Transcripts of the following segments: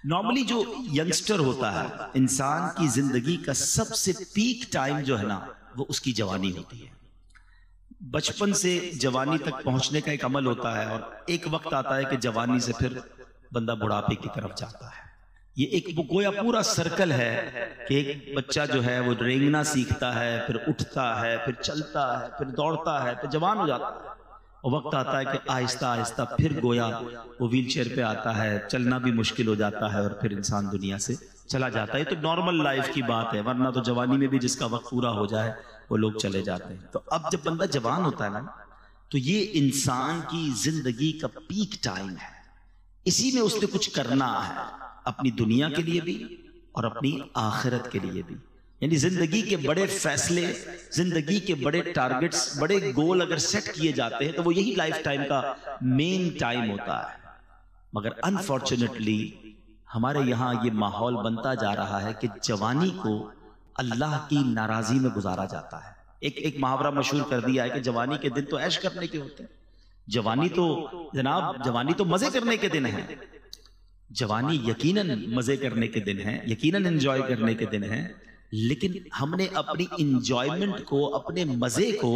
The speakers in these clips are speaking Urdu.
نارملی جو ینگسٹر ہوتا ہے انسان کی زندگی کا سب سے پیک ٹائم جو ہے نا وہ اس کی جوانی ہوتی ہے. بچپن سے جوانی تک پہنچنے کا ایک عمل ہوتا ہے اور ایک وقت آتا ہے کہ جوانی سے پھر بندہ بڑھاپے کی طرف جاتا ہے. یہ ایک گویا پورا سرکل ہے کہ ایک بچہ جو ہے وہ رینگنا سیکھتا ہے، پھر اٹھتا ہے، پھر چلتا ہے، پھر دوڑتا ہے، پھر جوان ہو جاتا ہے. اور وقت آتا ہے کہ آہستہ آہستہ پھر گویا وہ ویل چیئر پہ آتا ہے، چلنا بھی مشکل ہو جاتا ہے اور پھر انسان دنیا سے چلا جاتا ہے. یہ تو نارمل لائف کی بات ہے، ورنہ تو جوانی میں بھی جس کا وقت پورا ہو جائے وہ لوگ چلے جاتے ہیں. تو اب جب بندہ جوان ہوتا ہے نا تو یہ انسان کی زندگی کا پیک ٹائم ہے. اسی میں اس نے کچھ کرنا ہے، اپنی دنیا کے لیے بھی اور اپنی آخرت کے لیے بھی. یعنی زندگی کے بڑے فیصلے، زندگی کے بڑے ٹارگٹس، بڑے گول اگر سیٹ کیے جاتے ہیں تو وہ یہی لائف ٹائم کا مین ٹائم ہوتا ہے. مگر انفارچونیٹلی ہمارے یہاں یہ ماحول بنتا جا رہا ہے کہ جوانی کو اللہ کی ناراضی میں گزارا جاتا ہے. ایک محاورہ مشہور کر دیا ہے کہ جوانی کے دن تو عیش کرنے کے ہوتے ہیں. جوانی تو جناب جوانی تو مزے کرنے کے دن ہیں. جوانی یقیناً مزے کرنے کے دن ہیں، یقیناً انجوائے کرنے کے دن ہیں، لیکن ہم نے اپنی انجوائمنٹ کو، اپنے مزے کو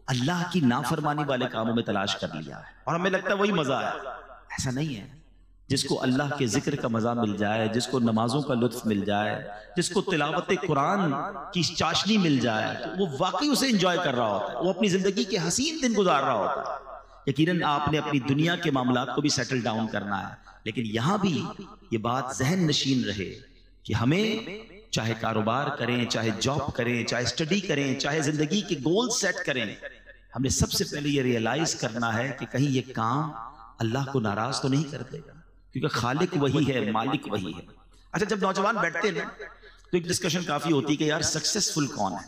اللہ کی نافرمانی والے کاموں میں تلاش کر لیا ہے اور ہمیں لگتا ہے وہی مزہ ہے. ایسا نہیں ہے. جس کو اللہ کے ذکر کا مزہ مل جائے، جس کو نمازوں کا لطف مل جائے، جس کو تلاوت قرآن کی چاشنی مل جائے تو وہ واقعی اسے انجوائے کر رہا ہوتا ہے، وہ اپنی زندگی کے حسین دن گزار رہا ہوتا ہے. یقیناً آپ نے اپنی دنیا کے معاملات کو بھی سیٹل ڈاؤن کرنا ہے، لیکن یہاں بھی یہ بات ذہن نشین رہے کہ ہمیں چاہے کاروبار کریں، چاہے جاب کریں، چاہے اسٹڈی کریں، چاہے زندگی کے گول سیٹ کریں، ہم نے سب سے پہلے یہ ریئلائز کرنا ہے کہ کہیں یہ کام اللہ کو ناراض تو نہیں کر دے گا، کیونکہ خالق وہی ہے، مالک وہی ہے. اچھا، جب نوجوان بیٹھتے ہیں تو ایک ڈسکشن کافی ہوتی ہے کہ یار سکسیسفل کون ہے،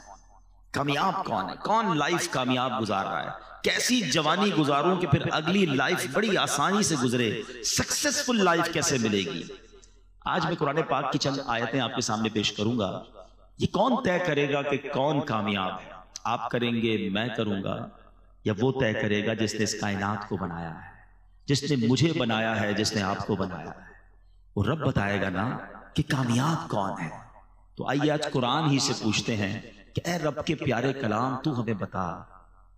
کامیاب کون ہے، کون لائف کامیاب گزار رہا ہے، کیسی جوانی گزاروں کہ پھر اگلی لائف بڑی آسانی سے گزرے، سکسیسفل لائف کیسے ملے گی. آج میں قرآن پاک کی چند آیتیں آپ کے سامنے پیش کروں گا. یہ کون طے کرے گا کہ کون کامیاب ہے؟ آپ کریں گے، میں کروں گا، یا وہ طے کرے گا جس نے اس کائنات کو بنایا ہے، جس نے مجھے بنایا ہے، جس نے آپ کو بنایا ہے. وہ رب بتائے گا نا کہ کامیاب کون ہے. تو آئیے آج قرآن ہی سے پوچھتے ہیں کہ اے رب کے پیارے کلام، تو ہمیں بتا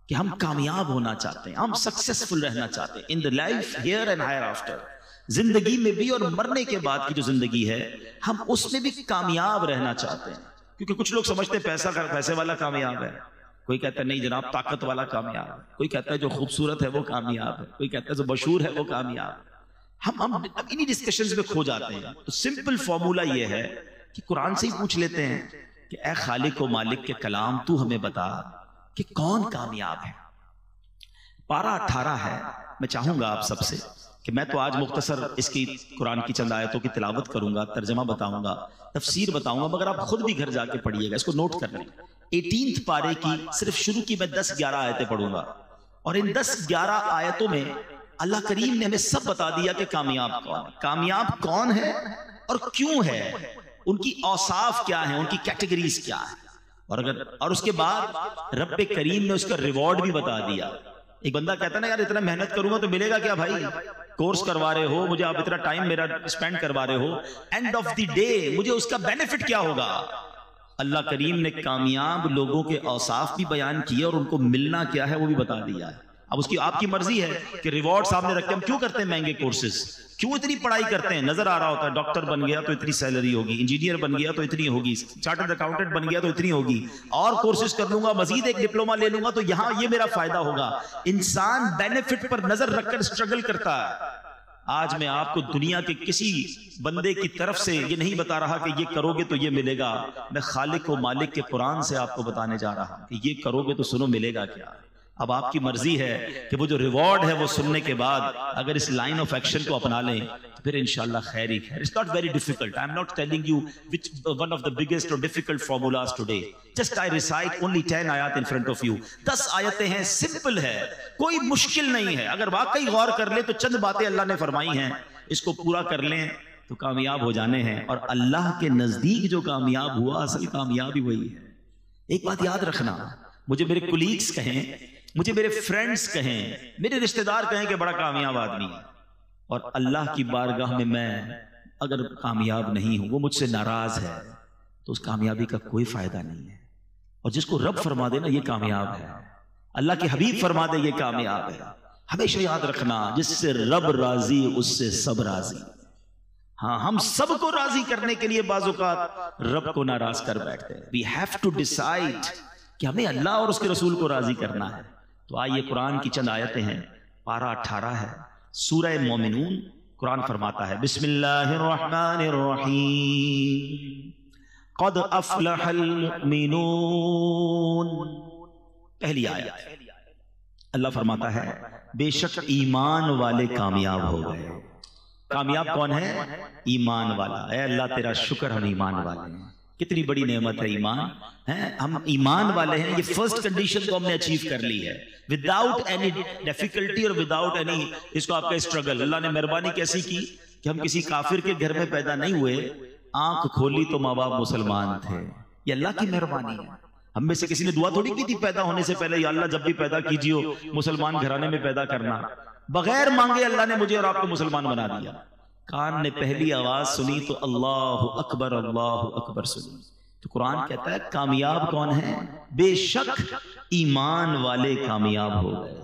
کہ ہم کامیاب ہونا چاہتے ہیں، ہم سکسیسفل رہنا چاہتے ہیں in the life here and hereafter, زندگی میں بھی اور مرنے کے بعد کی جو زندگی ہے ہم اس میں بھی کامیاب رہنا چاہتے ہیں. کیونکہ کچھ لوگ سمجھتے ہیں پیسے والا کامیاب ہے، کوئی کہتا ہے نہیں جناب طاقت والا کامیاب ہے، کوئی کہتا ہے جو خوبصورت ہے وہ کامیاب ہے، کوئی کہتا ہے جو مشہور ہے وہ کامیاب ہے. ہم انہی ڈسکشنز میں کھو جاتے ہیں. تو سمپل فارمولا یہ ہے کہ قرآن سے ہی پوچھ لیتے ہیں کہ اے خالق و مالک کے کلام، تو ہمیں بتا کہ کون کامیاب ہے. پارہ 18 ہے. میں چاہوں گا آپ سب سے کہ میں تو آج مختصر اس کی قرآن کی چند آیتوں کی تلاوت کروں گا، ترجمہ بتاؤں گا، تفسیر بتاؤں گا، مگر آپ خود بھی گھر جا کے پڑھیے گا، اس کو نوٹ کر لیں. 18 پارے کی صرف شروع کی میں 10-11 آیتیں پڑھوں گا، اور ان 10-11 آیتوں میں اللہ کریم نے ہمیں سب بتا دیا کہ کامیاب کون ہے، کامیاب کون ہے اور کیوں ہے، ان کی اوصاف کیا ہیں، ان کی کیٹیگریز کیا ہیں. اور اس کے بعد رب کریم نے اس کا ریوارڈ بھی بتا دیا. ایک بندہ کہتا ہے نا یار اتنا محنت کروں گا تو ملے گا کیا بھائی، کورس کروا رہے ہو مجھے، آپ اتنا ٹائم میرا اسپینڈ کروا رہے ہو، اینڈ آف دی ڈے مجھے اس کا بینیفٹ کیا ہوگا. اللہ کریم نے کامیاب لوگوں کے اوصاف بھی بیان کیے اور ان کو ملنا کیا ہے وہ بھی بتا دیا ہے. اب اس کی آپ کی مرضی ہے کہ ریوارڈ سامنے رکھ کے ہم کیوں کرتے ہیں مہنگے کورسز، کیوں اتنی پڑھائی کرتے ہیں. نظر آ رہا ہوتا ہے ڈاکٹر بن گیا تو اتنی سیلری ہوگی، انجینئر بن گیا تو اتنی ہوگی، چارٹرڈ اکاؤنٹنٹ بن گیا تو اتنی ہوگی، اور کورسز کر لوں گا، مزید ایک ڈپلوما لے لوں گا تو یہاں یہ میرا فائدہ ہوگا. انسان بینیفٹ پر نظر رکھ کر اسٹرگل کرتا ہے. آج میں آپ کو دنیا کے کسی بندے کی طرف سے یہ نہیں بتا رہا کہ یہ کرو گے تو یہ ملے گا. میں خالق و مالک کے قرآن سے آپ کو بتانے جا رہا ہوں کہ یہ کرو گے تو سنو ملے گا کیا. اب آپ کی مرضی ہے کہ وہ جو ریوارڈ ہے وہ سننے کے بعد اگر اس لائن آف ایکشن کو اپنا لیں تو پھر انشاءاللہ خیر ہی خیر. It's not very difficult. I'm not telling you which one of the biggest or difficult formulas today. Just I recite only 10 آیات in front of you. 10 آیتیں ہیں، سمپل ہے، کوئی مشکل نہیں ہے. اگر واقعی غور کر لیں تو چند باتیں اللہ نے فرمائی ہیں، اس کو پورا کر لیں تو کامیاب ہو جانے ہیں. اور اللہ کے نزدیک جو کامیاب ہوا اصل کامیابی وہی ہے. ایک بات یاد رکھنا، مجھے میرے کولیگز کہیں، مجھے میرے فرینڈز کہیں، میرے رشتہ دار کہیں کہ بڑا کامیاب آدمی ہے، اور اللہ کی بارگاہ میں اگر کامیاب نہیں ہوں، وہ مجھ سے ناراض ہے، تو اس کامیابی کا کوئی فائدہ نہیں ہے۔ اور جس کو رب فرما دے نا یہ کامیاب ہے، اللہ کے حبیب فرما دے یہ کامیاب ہے۔ ہمیشہ یاد رکھنا، جس سے رب راضی اس سے سب راضی۔ ہاں، ہم سب کو راضی کرنے کے لیے بعض اوقات رب کو ناراض کر بیٹھتے ہیں۔ We have to decide کہ ہمیں اللہ اور اس کے رسول کو راضی کرنا ہے۔ تو آئیے قرآن کی چند آیتیں ہیں، پارہ 18 ہے، سورہ مومنون۔ قرآن فرماتا ہے بسم اللہ الرحمن الرحیم قد افلح المؤمنون۔ پہلی آیت اللہ فرماتا ہے بے شک ایمان والے کامیاب ہو گئے۔ کامیاب کون ہے؟ ایمان والا۔ اے اللہ تیرا شکر ہم ایمان والے ہیں۔ کتنی بڑی نعمت ہے ایمان، ہم ایمان والے ہیں۔ یہ فرسٹ کنڈیشن کو ہم نے اچیو کر لی ہے، وداؤٹ اینی ڈیفیکلٹی اور وداؤٹ اینی اس کو آپ کا اسٹرگل۔ اللہ نے مہربانی کیسی کی کہ ہم کسی کافر کے گھر میں پیدا نہیں ہوئے، آنکھ کھولی تو ماں باپ مسلمان تھے۔ یہ اللہ کی مہربانی ہے۔ ہم میں سے کسی نے دعا تھوڑی کی تھی پیدا ہونے سے پہلے، یا اللہ جب بھی پیدا کیجیے مسلمان گھرانے میں پیدا کرنا۔ بغیر مانگے اللہ نے مجھے اور آپ کو مسلمان بنا دیا۔ کان نے پہلی آواز سنی تو اللہ اکبر سنی۔ تو قرآن کہتا ہے کامیاب کون ہے؟ بے شک ایمان والے کامیاب ہو گئے۔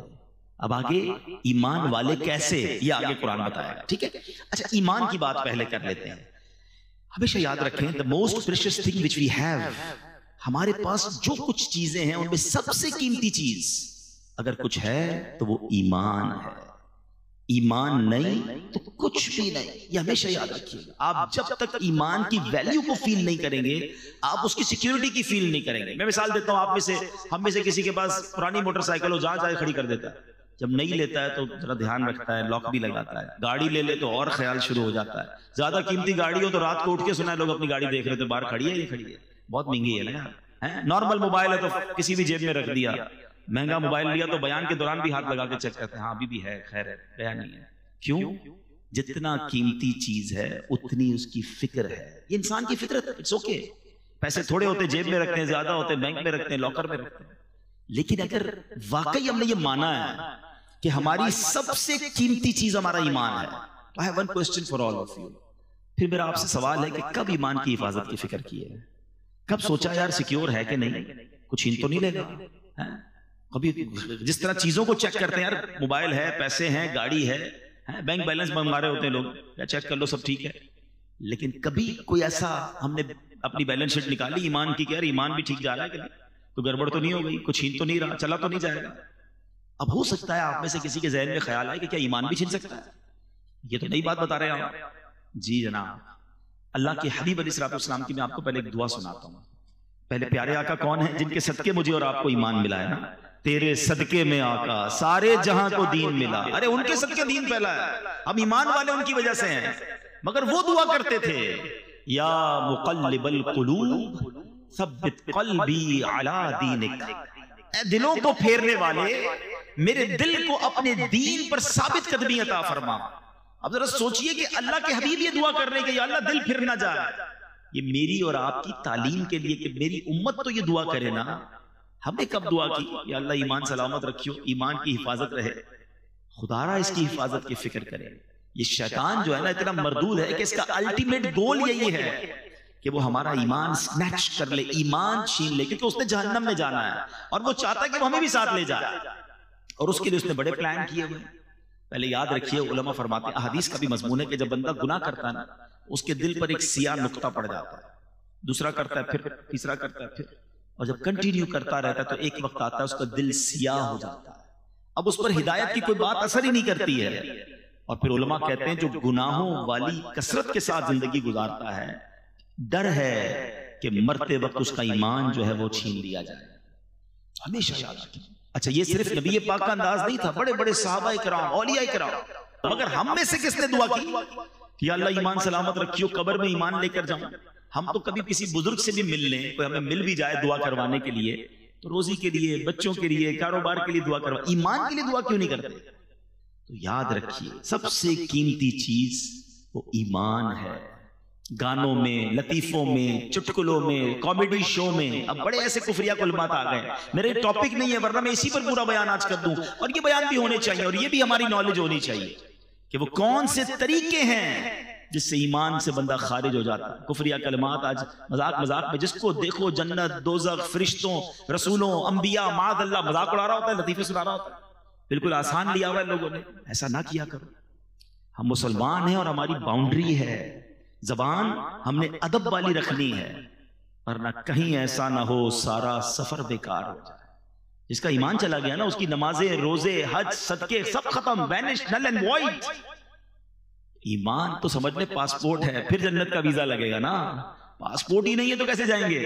اب آگے ایمان والے کیسے، یہ آگے قرآن بتائے گا، ٹھیک ہے؟ اچھا، ایمان کی بات پہلے کر لیتے ہیں۔ ہمیشہ یاد رکھیں the most precious thing which we have، ہمارے پاس جو کچھ چیزیں ہیں ان میں سب سے قیمتی چیز اگر کچھ ہے تو وہ ایمان ہے۔ ایمان نہیں تو کچھ بھی نہیں، یہ ہمیشہ یاد رکھیے۔ آپ جب تک ایمان کی ویلیو کو فیل نہیں کریں گے، آپ اس کی سیکیورٹی کی فیل نہیں کریں گے۔ میں مثال دیتا ہوں، آپ میں سے ہم میں سے کسی کے پاس پرانی موٹر سائیکل ہو، جہاں چاہے کھڑی کر دیتا ہے، جب نہیں لیتا ہے تو ذرا دھیان رکھتا ہے، لاک بھی لگاتا ہے۔ گاڑی لے لے تو اور خیال شروع ہو جاتا ہے۔ زیادہ قیمتی گاڑی ہو تو رات کو اٹھ کے سنا ہے لوگ اپنی گاڑی دیکھ رہے تھے، باہر کھڑی ہے یہ کھڑی ہے، بہت مہنگی ہے نا۔ نارمل موبائل ہے تو کسی بھی جیب میں رکھ دیا، مہنگا موبائل لیا تو بیان کے دوران بھی ہاتھ لگا کے چیک کرتے ہیں، ہاں ابھی بھی ہے، خیر ہے، گیا نہیں ہے۔ کیوں؟ جتنا قیمتی چیز ہے اتنی اس کی فکر ہے۔ یہ انسان کی فطرت ہے، اٹس اوکے۔ پیسے تھوڑے ہوتے جیب میں رکھتے ہیں، زیادہ ہوتے بینک میں رکھتے ہیں، لاکر میں رکھتے ہیں۔ لیکن اگر واقعی ہم نے یہ مانا ہے کہ ہماری سب سے قیمتی چیز ہمارا ایمان ہے، I have one question for all of you۔ پھر میرا آپ سے سوال ہے کہ کب ایمان کی حفاظت کی فکر کی ہے؟ کب سوچا یار سیکیور ہے کہ نہیں، کچھ ہین تو نہیں لے گا؟ کبھی جس طرح چیزوں کو چیک کرتے ہیں، یار موبائل ہے، پیسے ہیں، گاڑی ہے، بینک بیلنس منگا رہے ہوتے ہیں لوگ، یا چیک کر لو سب ٹھیک ہے۔ لیکن کبھی کوئی ایسا ہم نے اپنی بیلنس شیٹ نکالی ایمان کی کہ یار ایمان بھی ٹھیک جا رہا ہے کہ نہیں، کوئی گڑبڑ تو نہیں ہو گئی، کچھ چھین تو نہیں رہا، چلا تو نہیں جائے گا؟ اب ہو سکتا ہے آپ میں سے کسی کے ذہن میں خیال آئے کہ کیا ایمان بھی چھین سکتا ہے؟ یہ تو نئی بات بتا رہے ہیں آپ۔ جی جناب، اللہ کے حبیب علیہ السلام کی میں آپ کو پہلے ایک دعا سناتا ہوں۔ پہلے پیارے آقا کون ہیں؟ جن کے صدقے مجھے اور آپ کو ایمان ملا ہے نا۔ تیرے صدقے میں آقا سارے جہاں کو دین ملا۔ ارے ان کے صدقے دین پھیلا ہے، ہم ایمان والے ان کی وجہ سے ہیں۔ مگر وہ دعا کرتے تھے، یا مقلب القلوب ثبت قلبی علی دینک، اے دلوں کو پھیرنے والے میرے دل کو اپنے دین پر ثابت قدمی عطا فرما۔ اب ذرا سوچئے کہ اللہ کے حبیب یہ دعا کر رہے کہ یا اللہ دل پھر نہ جائے۔ یہ میری اور آپ کی تعلیم کے لیے کہ میری امت تو یہ دعا کرے نا۔ ہم نے کب دعا کی یا اللہ ایمان سلامت رکھیو، ایمان کی حفاظت رہے، خدا را اس کی حفاظت کی فکر کرے۔ یہ شیطان جو ہے نا اتنا مردود ہے کہ اس کا الٹیمیٹ گول یہی ہے کہ وہ ہمارا ایمان سنیچ کر لے، ایمان چھین لے، کیونکہ اس نے جہنم میں جانا ہے اور وہ چاہتا ہے کہ وہ ہمیں بھی ساتھ لے جائے، اور اس کے لیے اس نے بڑے پلان کیے ہوئے۔ پہلے یاد رکھیے، علماء فرماتے ہیں، احادیث کا بھی مضمون ہے کہ جب بندہ گناہ کرتا ہے نا اس کے دل پر ایک سیاہ نقطہ پڑ جاتا ہے، دوسرا کرتا ہے، پھر تیسرا کرتا ہے، پھر، اور جب کنٹینیو کرتا رہتا ہے تو ایک وقت آتا ہے اس کا دل سیاہ ہو جاتا ہے۔ اب اس پر ہدایت کی کوئی بات اثر ہی نہیں کرتی ہے، اور پھر علماء کہتے ہیں جو گناہوں والی کثرت کے ساتھ زندگی گزارتا ہے، ڈر ہے کہ مرتے وقت اس کا ایمان جو ہے وہ چھین لیا جائے۔ ہمیشہ یاد رکھیں۔ اچھا، یہ صرف نبی پاک کا انداز نہیں تھا، بڑے بڑے صحابہ کرام، اولیاء کرام۔ مگر ہم میں سے کس نے دعا کی کہ یا اللہ ایمان سلامت رکھیو، قبر میں ایمان لے کر جاؤں؟ ہم تو کبھی کسی بزرگ سے بھی مل لیں، کوئی ہمیں مل بھی جائے دعا کروانے کے لیے، تو روزی کے لیے، بچوں کے لیے، کاروبار کے لیے دعا کروا، ایمان کے لیے دعا کیوں نہیں کرتے؟ تو یاد رکھیے سب سے قیمتی چیز وہ ایمان ہے۔ گانوں میں، لطیفوں میں، چٹکلوں میں، کامیڈی شو میں اب بڑے ایسے کفریہ کلمات آ گئے۔ میرے ٹاپک نہیں ہے، ورنہ میں اسی پر پورا بیان آج کر دوں، اور یہ بیان بھی ہونے چاہیے، اور یہ بھی ہماری نالج ہونی چاہیے کہ وہ کون سے طریقے ہیں جس سے ایمان سے بندہ خارج ہو جاتا ہے. کفریہ کلمات آج مذاق مذاق میں جس کو دیکھو جنت، دوزخ، فرشتوں، رسولوں، انبیاء، معاذ اللہ مذاق اڑا رہا ہوتا ہے، لطیفے سنا رہا ہوتا ہے. بالکل آسان لیا ہوا ہے لوگوں نے. ایسا نہ کیا کرو. ہم مسلمان ہیں اور ہماری باؤنڈری ہے. زبان ہم نے ادب والی رکھنی ہے، ورنہ کہیں ایسا نہ ہو سارا سفر بیکار ہو جائے. جس کا ایمان چلا گیا نا، اس کی نمازیں، روزے، حج، صدقے سب ختم، وینش، نل اینڈ وائڈ. ایمان تو سمجھ لیں پاسپورٹ ہے، پھر جنت کا ویزا لگے گا نا. پاسپورٹ ہی نہیں ہے تو کیسے جائیں گے؟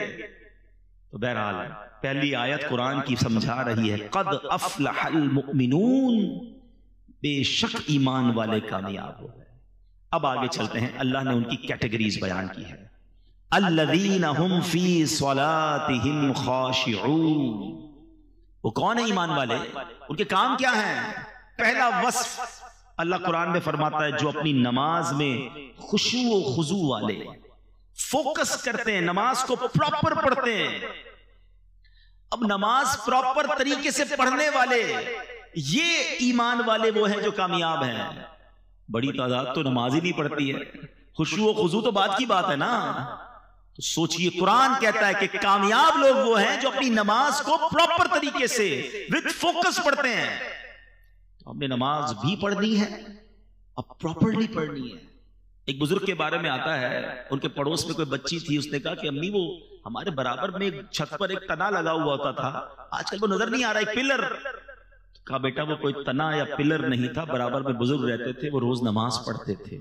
تو بہرحال پہلی آیت قرآن کی سمجھا رہی ہے قد افلح المؤمنون، بے شک ایمان والے کامیاب ہو گئے. اب آگے چلتے ہیں. اللہ نے ان کی کیٹیگریز بیان کی ہے. الذین هم فی صلاتهم خاشعون. وہ کون ہے ایمان والے؟ ان کے کام کیا ہیں؟ پہلا وصف اللہ قرآن میں فرماتا ہے جو اپنی نماز میں خشوع و خضوع والے، فوکس کرتے ہیں، نماز کو پراپر پڑھتے ہیں. اب نماز پراپر طریقے سے پڑھنے والے، یہ ایمان والے وہ ہیں جو کامیاب ہیں. بڑی تعداد تو نماز ہی نہیں پڑھتی ہے. خشوع و خضوع تو بعد کی بات ہے نا. تو سوچئے قرآن کہتا ہے کہ کامیاب لوگ وہ ہیں جو اپنی نماز کو پراپر طریقے سے وتھ فوکس پڑھتے ہیں. تو ہم نے نماز بھی پڑھنی ہے اور پراپرلی پڑھنی ہے. ایک بزرگ کے بارے میں آتا ہے، ان کے پڑوس میں کوئی بچی تھی. اس نے کہا کہ امی وہ ہمارے برابر میں چھت پر ایک تنا لگا ہوا ہوتا تھا، آج کل وہ نظر نہیں آ رہا، ایک پلر. کہا بیٹا وہ کوئی تنا یا پلر نہیں تھا، برابر میں بزرگ رہتے تھے، وہ روز نماز پڑھتے تھے.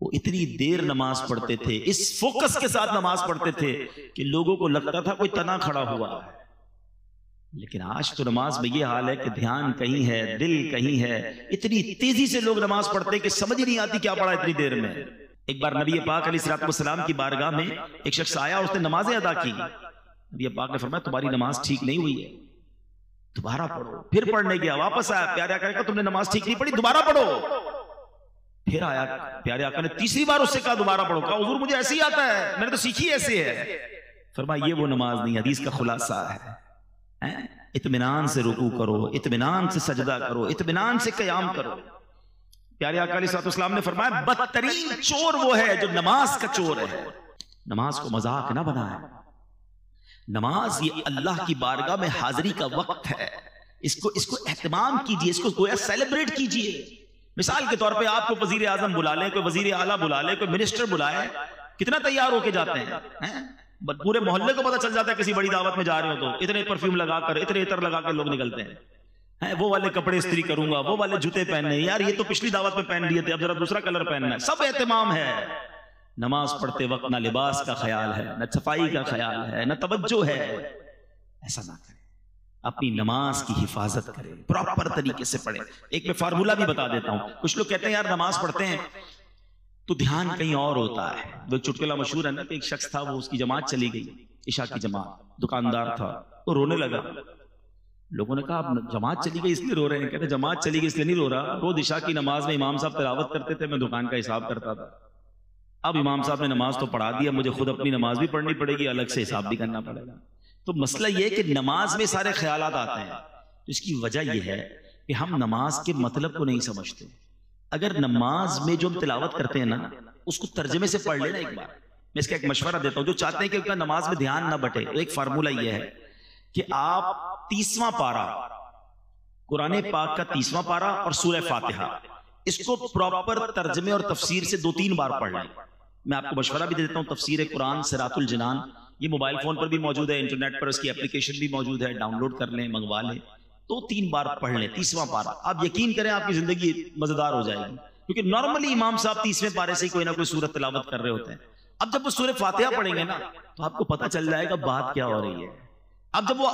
وہ اتنی دیر نماز پڑھتے تھے، اس فوکس کے ساتھ نماز پڑھتے تھے کہ لوگوں کو لگتا تھا کوئی تنا کھڑا ہوا ہے. لیکن آج تو نماز میں یہ حال ہے کہ دھیان کہیں ہے، دل کہیں ہے. اتنی تیزی سے لوگ نماز پڑھتے ہیں کہ سمجھ نہیں آتی کیا پڑھا اتنی دیر میں. ایک بار نبی پاک علیہ الصلوۃ والسلام کی بارگاہ میں ایک شخص آیا، اس نے نمازیں ادا کی. نبی پاک نے فرمایا تمہاری نماز ٹھیک نہیں ہوئی ہے، دوبارہ پڑھو. پھر پڑھنے گیا، واپس آیا، پیارے آقا نے کہا تم نے نماز ٹھیک نہیں پڑھی، دوبارہ پڑھو. پھر آیا پیارے آقا نے تیسری بار اس سے کہا دوبارہ پڑھو. کہا حضور مجھے ایسے ہی آتا ہے، میں نے تو سیکھی ایسے ہے. فرمایا یہ وہ نماز نہیں. حدیث کا خلاصہ ہے اطمینان سے رکوع کرو، اطمینان سے سجدہ کرو، اطمینان سے قیام کرو. پیارے آقا علیہ الصلوۃ والسلام نے فرمایا بدترین چور وہ ہے جو نماز کا چور ہے. نماز کو مذاق نہ بنائے. نماز یہ اللہ کی بارگاہ میں حاضری کا وقت ہے. اس کو اہتمام کیجئے، اس کو گویا سیلیبریٹ کیجئے. مثال کے طور پہ آپ کو وزیر اعظم بلا لیں، کوئی وزیر اعلیٰ بلا لیں، کوئی منسٹر بلائے، کتنا تیار ہو کے جاتے ہیں. پورے محلے کو پتہ چل جاتا ہے کسی بڑی دعوت میں جا رہے ہو تو اتنے پرفیوم لگا کر، اتنے عطر لگا کر لوگ نکلتے ہیں. وہ والے کپڑے استری کروں گا، وہ والے جوتے پہننے، یار یہ تو پچھلی دعوت میں پہن لیے تھے، اب ذرا دوسرا کلر پہننا ہے. سب اہتمام ہے. نماز پڑھتے وقت نہ لباس کا خیال ہے، نہ صفائی کا خیال ہے، نہ توجہ ہے. ایسا نہ کریں. اپنی نماز کی حفاظت کریں، پراپر طریقے سے پڑھیں. ایک میں فارمولا بھی بتا دیتا ہوں. کچھ لوگ کہتے ہیں یار نماز پڑھتے ہیں تو دھیان کہیں اور ہوتا ہے. وہ چٹکلا مشہور ہے نا کہ ایک شخص تھا، وہ اس کی جماعت چلی گئی، عشاء کی جماعت، دکاندار تھا، وہ رونے لگا. لوگوں نے کہا اب جماعت چلی گئی اس لیے رو رہے ہیں. کہتے جماعت چلی گئی اس لیے نہیں رو رہا، روز عشاء کی نماز میں امام صاحب تلاوت کرتے تھے، میں دکان کا حساب کرتا تھا. اب امام صاحب نے نماز تو پڑھا دیا، مجھے خود اپنی نماز بھی پڑھنی پڑے گی، الگ سے حساب بھی کرنا پڑے گا. تو مسئلہ یہ ہے کہ نماز میں سارے خیالات آتے ہیں. اس کی وجہ یہ ہے کہ ہم نماز کے مطلب کو نہیں سمجھتے. اگر نماز میں جو ہم تلاوت کرتے ہیں نا اس کو ترجمے سے پڑھ لینا ایک بار. میں اس کا ایک مشورہ دیتا ہوں جو چاہتے ہیں کہ ان کا نماز میں دھیان نہ بٹے. ایک فارمولا یہ ہے کہ آپ 30واں پارہ قرآن پاک کا 30واں پارہ اور سورہ فاتحہ اس کو پراپر ترجمے اور تفسیر سے 2-3 بار پڑھ لیں. میں آپ کو مشورہ بھی دیتا ہوں، تفسیر قرآن صراط الجنان یہ موبائل فون پر بھی موجود ہے، انٹرنیٹ پر اس کی اپلیکیشن بھی موجود ہے، ڈاؤن لوڈ کر لیں، منگوا لیں. 2-3 بار پڑھ لیں 30واں پارہ. آپ یقین کریں آپ کی زندگی مزیدار ہو جائے گی. کیونکہ نارملی امام صاحب 30ویں پارے سے کوئی نہ کوئی سورت تلاوت کر رہے ہوتے ہیں. اب جب وہ سورہ فاتحہ پڑھیں گے نا تو آپ کو پتہ چل جائے گا بات کیا ہو رہی ہے. اب جب وہ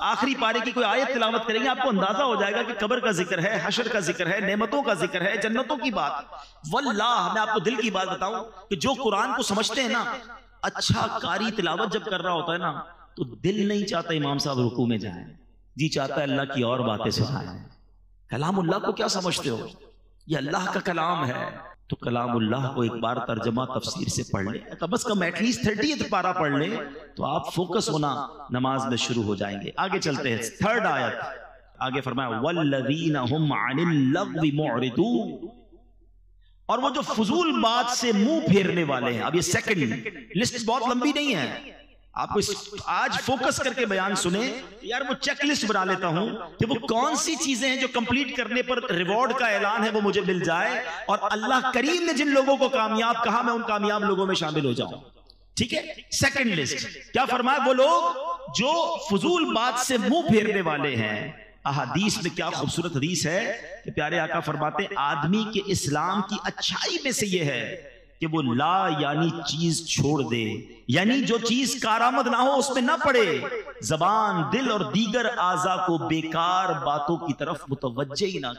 آخری پارے کی کوئی آیت تلاوت کریں گے آپ کو اندازہ ہو جائے گا کہ قبر کا ذکر ہے، حشر کا ذکر ہے، نعمتوں کا ذکر ہے، جنتوں کی بات. واللہ میں آپ کو دل کی بات بتاؤں کہ جو قرآن کو سمجھتے ہیں نا، اچھا قاری تلاوت جب کر رہا ہوتا ہے نا تو دل نہیں چاہتا امام صاحب رکوع میں جائیں، جی چاہتا ہے اللہ کی اور باتیں سنائیں. کلام اللہ کو کیا سمجھتے ہو؟ یہ اللہ کا کلام ہے. تو کلام اللہ کو ایک بار ترجمہ تفسیر سے پڑھ لیں، کم از کم ایٹ لیسٹ 30 پارہ پڑھ لیں تو آپ فوکس ہونا نماز میں شروع ہو جائیں گے. آگے چلتے ہیں 3rd آیت. آگے فرمایا والذین هم عن اللغو معرضون، اور وہ جو فضول بات سے منہ پھیرنے والے ہیں. اب یہ سیکنڈ لسٹ بہت لمبی نہیں ہے, آپ کو آج فوکس کر کے بیان سنیں. یار وہ چیک لسٹ بنا لیتا ہوں کہ وہ کون سی چیزیں ہیں جو کمپلیٹ کرنے پر ریوارڈ کا اعلان ہے وہ مجھے مل جائے, اور اللہ کریم نے جن لوگوں کو کامیاب کہا میں ان کامیاب لوگوں میں شامل ہو جاؤں. ٹھیک ہے, سیکنڈ لسٹ کیا فرمایا, وہ لوگ جو فضول بات سے منہ پھیرنے والے ہیں. احادیث میں کیا خوبصورت حدیث ہے کہ پیارے آقا فرماتے ہیں آدمی کے اسلام کی اچھائی میں سے یہ ہے کہ وہ لا یعنی چیز چھوڑ دے, یعنی جو چیز کارآمد نہ ہو اس میں نہ پڑے, زبان, دل اور دیگر اعضاء کو بیکار باتوں کی طرف متوجہ ہی نہ.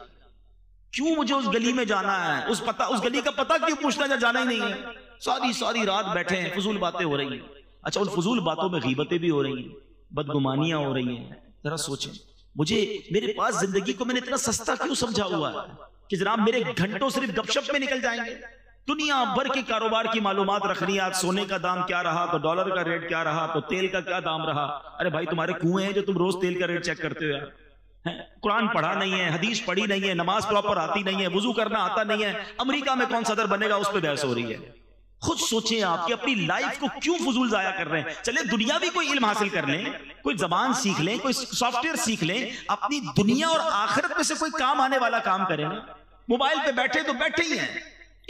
کیوں مجھے اس گلی میں جانا ہے, اس گلی کا پتہ کیوں پوچھنا, جانا ہی نہیں ہے, ساری رات بیٹھے ہیں, فضول باتیں ہو رہی ہیں. اچھا ان فضول باتوں میں غیبتیں بھی ہو رہی ہیں, بدگمانیاں ہو رہی ہیں. ذرا سوچیں, میرے پاس زندگی کو میں نے اتنا سستا کیوں سمجھا ہوا ہے کہ جناب میرے گھنٹوں صرف گپ شپ میں نکل جائیں گے. دنیا بھر کے کاروبار کی معلومات رکھنی ہے, آج سونے کا دام کیا رہا, تو ڈالر کا ریٹ کیا رہا, تو تیل کا کیا دام رہا. ارے بھائی تمہارے کنویں ہیں جو تم روز تیل کا ریٹ چیک کرتے ہو یار. قرآن پڑھا نہیں ہے, حدیث پڑھی نہیں ہے, نماز پراپر آتی نہیں ہے, وضو کرنا آتا نہیں ہے, امریکہ میں کون صدر بنے گا اس پہ بحث ہو رہی ہے. خود سوچیں آپ کہ اپنی لائف کو کیوں فضول ضائع کر رہے ہیں. چلے دنیا بھی کوئی علم حاصل کر لیں, کوئی زبان سیکھ لیں, کوئی سافٹ ویئر سیکھ لیں, اپنی دنیا اور آخرت میں سے کوئی کام آنے والا کام کریں. موبائل پہ بیٹھے تو بیٹھے ہی ہیں,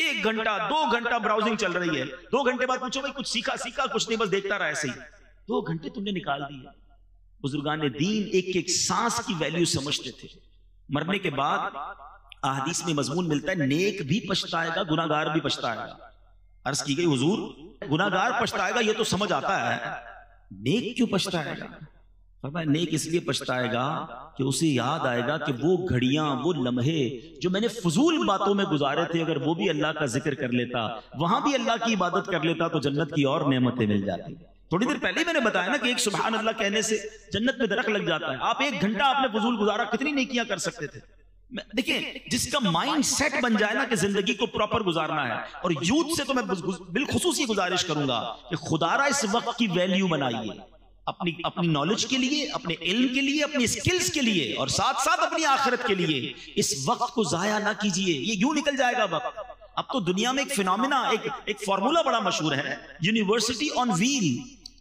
1 گھنٹہ 2 گھنٹہ براؤزنگ چل رہی ہے, 2 گھنٹے بعد پوچھو بھائی کچھ سیکھا کچھ نہیں, بس دیکھتا رہا ایسے ہی. 2 گھنٹے تم نے نکال دیے. بزرگان دین ایک سانس کی ویلیو سمجھتے تھے. مرنے کے بعد احادیث میں مضمون ملتا ہے نیک بھی پچھتائے گا, گناہگار بھی پچھتائے گا. عرض کی گئی حضور گناہگار پچھتائے گا یہ تو سمجھ آتا ہے, نیک کیوں پچھتائے گا؟ فرمایا نیک اس لیے پچھتائے گا کہ اسے یاد آئے گا کہ وہ گھڑیاں, وہ لمحے جو میں نے فضول باتوں میں گزارے تھے, اگر وہ بھی اللہ کا ذکر کر لیتا, وہاں بھی اللہ کی عبادت کر لیتا تو جنت کی اور نعمتیں مل جاتی. تھوڑی دیر پہلے میں نے بتایا نا کہ ایک سبحان اللہ کہنے سے جنت میں درخت لگ جاتا ہے. آپ 1 گھنٹہ آپ نے فضول گزارا, کتنی نیکیاں کر سکتے تھے. دیکھیں جس کا مائنڈ سیٹ بن جائے نا کہ زندگی کو پراپر گزارنا ہے, اور یوتھ سے تو میں بالخصوصی گزارش کروں گا کہ خدارہ اس وقت کی ویلیو بنائیے, اپنی نالج کے لیے, اپنے علم کے لیے, اپنی سکلز کے لیے, اور ساتھ ساتھ اپنی آخرت کے لیے. اس وقت کو ضائع نہ کیجئے, یہ یوں نکل جائے گا وقت. اب تو دنیا میں ایک فینومینا, ایک فارمولا بڑا مشہور ہے, یونیورسٹی آن ویل.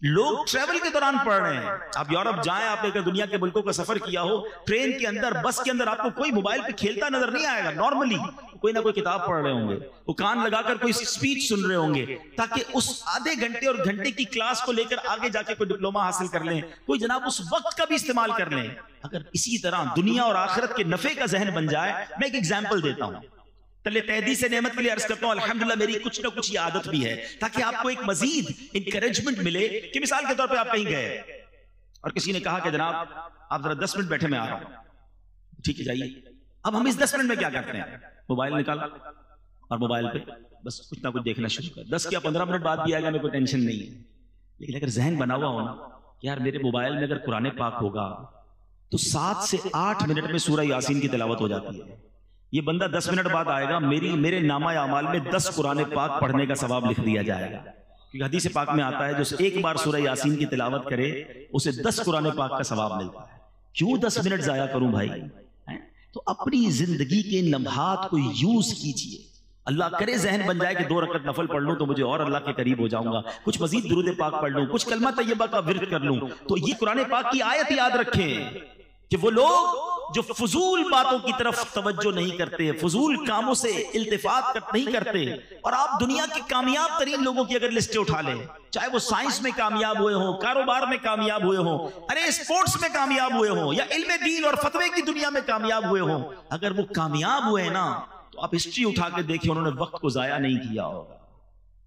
لوگ ٹریول کے دوران پڑھ رہے ہیں. آپ یورپ جائیں, آپ نے دنیا کے ملکوں کا سفر کیا ہو, ٹرین کے اندر, بس کے اندر آپ کو کوئی موبائل پہ کھیلتا نظر نہیں آئے گا. نارملی کوئی نہ کوئی کتاب پڑھ رہے ہوں گے, وہ کان لگا کر کوئی سپیچ سن رہے ہوں گے, تاکہ اس آدھے گھنٹے اور گھنٹے کی کلاس کو لے کر آگے جا کے کوئی ڈپلوما حاصل کر لیں, کوئی جناب اس وقت کا بھی استعمال کر لیں. اگر اسی طرح دنیا اور آخرت کے نفع کا ذہن بن جائے. میں ایک ایگزامپل دیتا ہوں, تلے تہدی سے نعمت کے لیے عرض کرتا ہوں الحمدللہ میری کچھ نہ کچھ یہ عادت بھی ہے, تاکہ آپ کو ایک مزید انکریجمنٹ ملے. کہ مثال کے طور پہ آپ کہیں گئے اور کسی نے کہا کہ جناب آپ ذرا 10 منٹ بیٹھے, میں آ رہا ہوں. ٹھیک ہے جائیے. اب ہم اس 10 منٹ میں کیا کرتے ہیں, موبائل نکالا اور موبائل پہ بس کچھ نہ کچھ دیکھنا شروع کر. 10 یا 15 منٹ بعد بھی آئے گا, میرے کو ٹینشن نہیں ہے. لیکن اگر ذہن بنا ہوا ہونا یار میرے موبائل میں اگر قرآن پاک ہوگا تو 7 سے 8 منٹ میں سورہ یاسین کی تلاوت ہو جاتی ہے. یہ بندہ 10 منٹ بعد آئے گا, میرے نامہ اعمال میں 10 قرآن پاک پڑھنے کا ثواب لکھ دیا جائے گا. کیونکہ حدیث پاک میں آتا ہے جو ایک بار سورہ یاسین کی تلاوت کرے اسے 10 قرآن پاک کا ثواب ملتا ہے. کیوں 10 منٹ ضائع کروں بھائی؟ تو اپنی زندگی کے لمحات کو یوز کیجئے. اللہ کرے ذہن بن جائے کہ 2 رکعت نفل پڑھ لوں تو مجھے اور اللہ کے قریب ہو جاؤں گا, کچھ مزید درود پاک پڑھ لوں, کچھ کلمہ طیبہ کا ورد کر لوں. تو یہ قرآن پاک کی آیت یاد رکھیں کہ وہ لوگ جو فضول باتوں کی طرف توجہ نہیں کرتے, فضول کاموں سے التفات نہیں کرتے. اور آپ دنیا کے کامیاب ترین لوگوں کی اگر لسٹیں اٹھا لیں, چاہے وہ سائنس میں کامیاب ہوئے ہوں, کاروبار میں کامیاب ہوئے ہوں, ارے اسپورٹس میں کامیاب ہوئے ہوں, یا علم دین اور فتوے کی دنیا میں کامیاب ہوئے ہوں, اگر وہ کامیاب ہوئے نا تو آپ ہسٹری اٹھا کے دیکھیں انہوں نے وقت کو ضائع نہیں کیا ہوگا.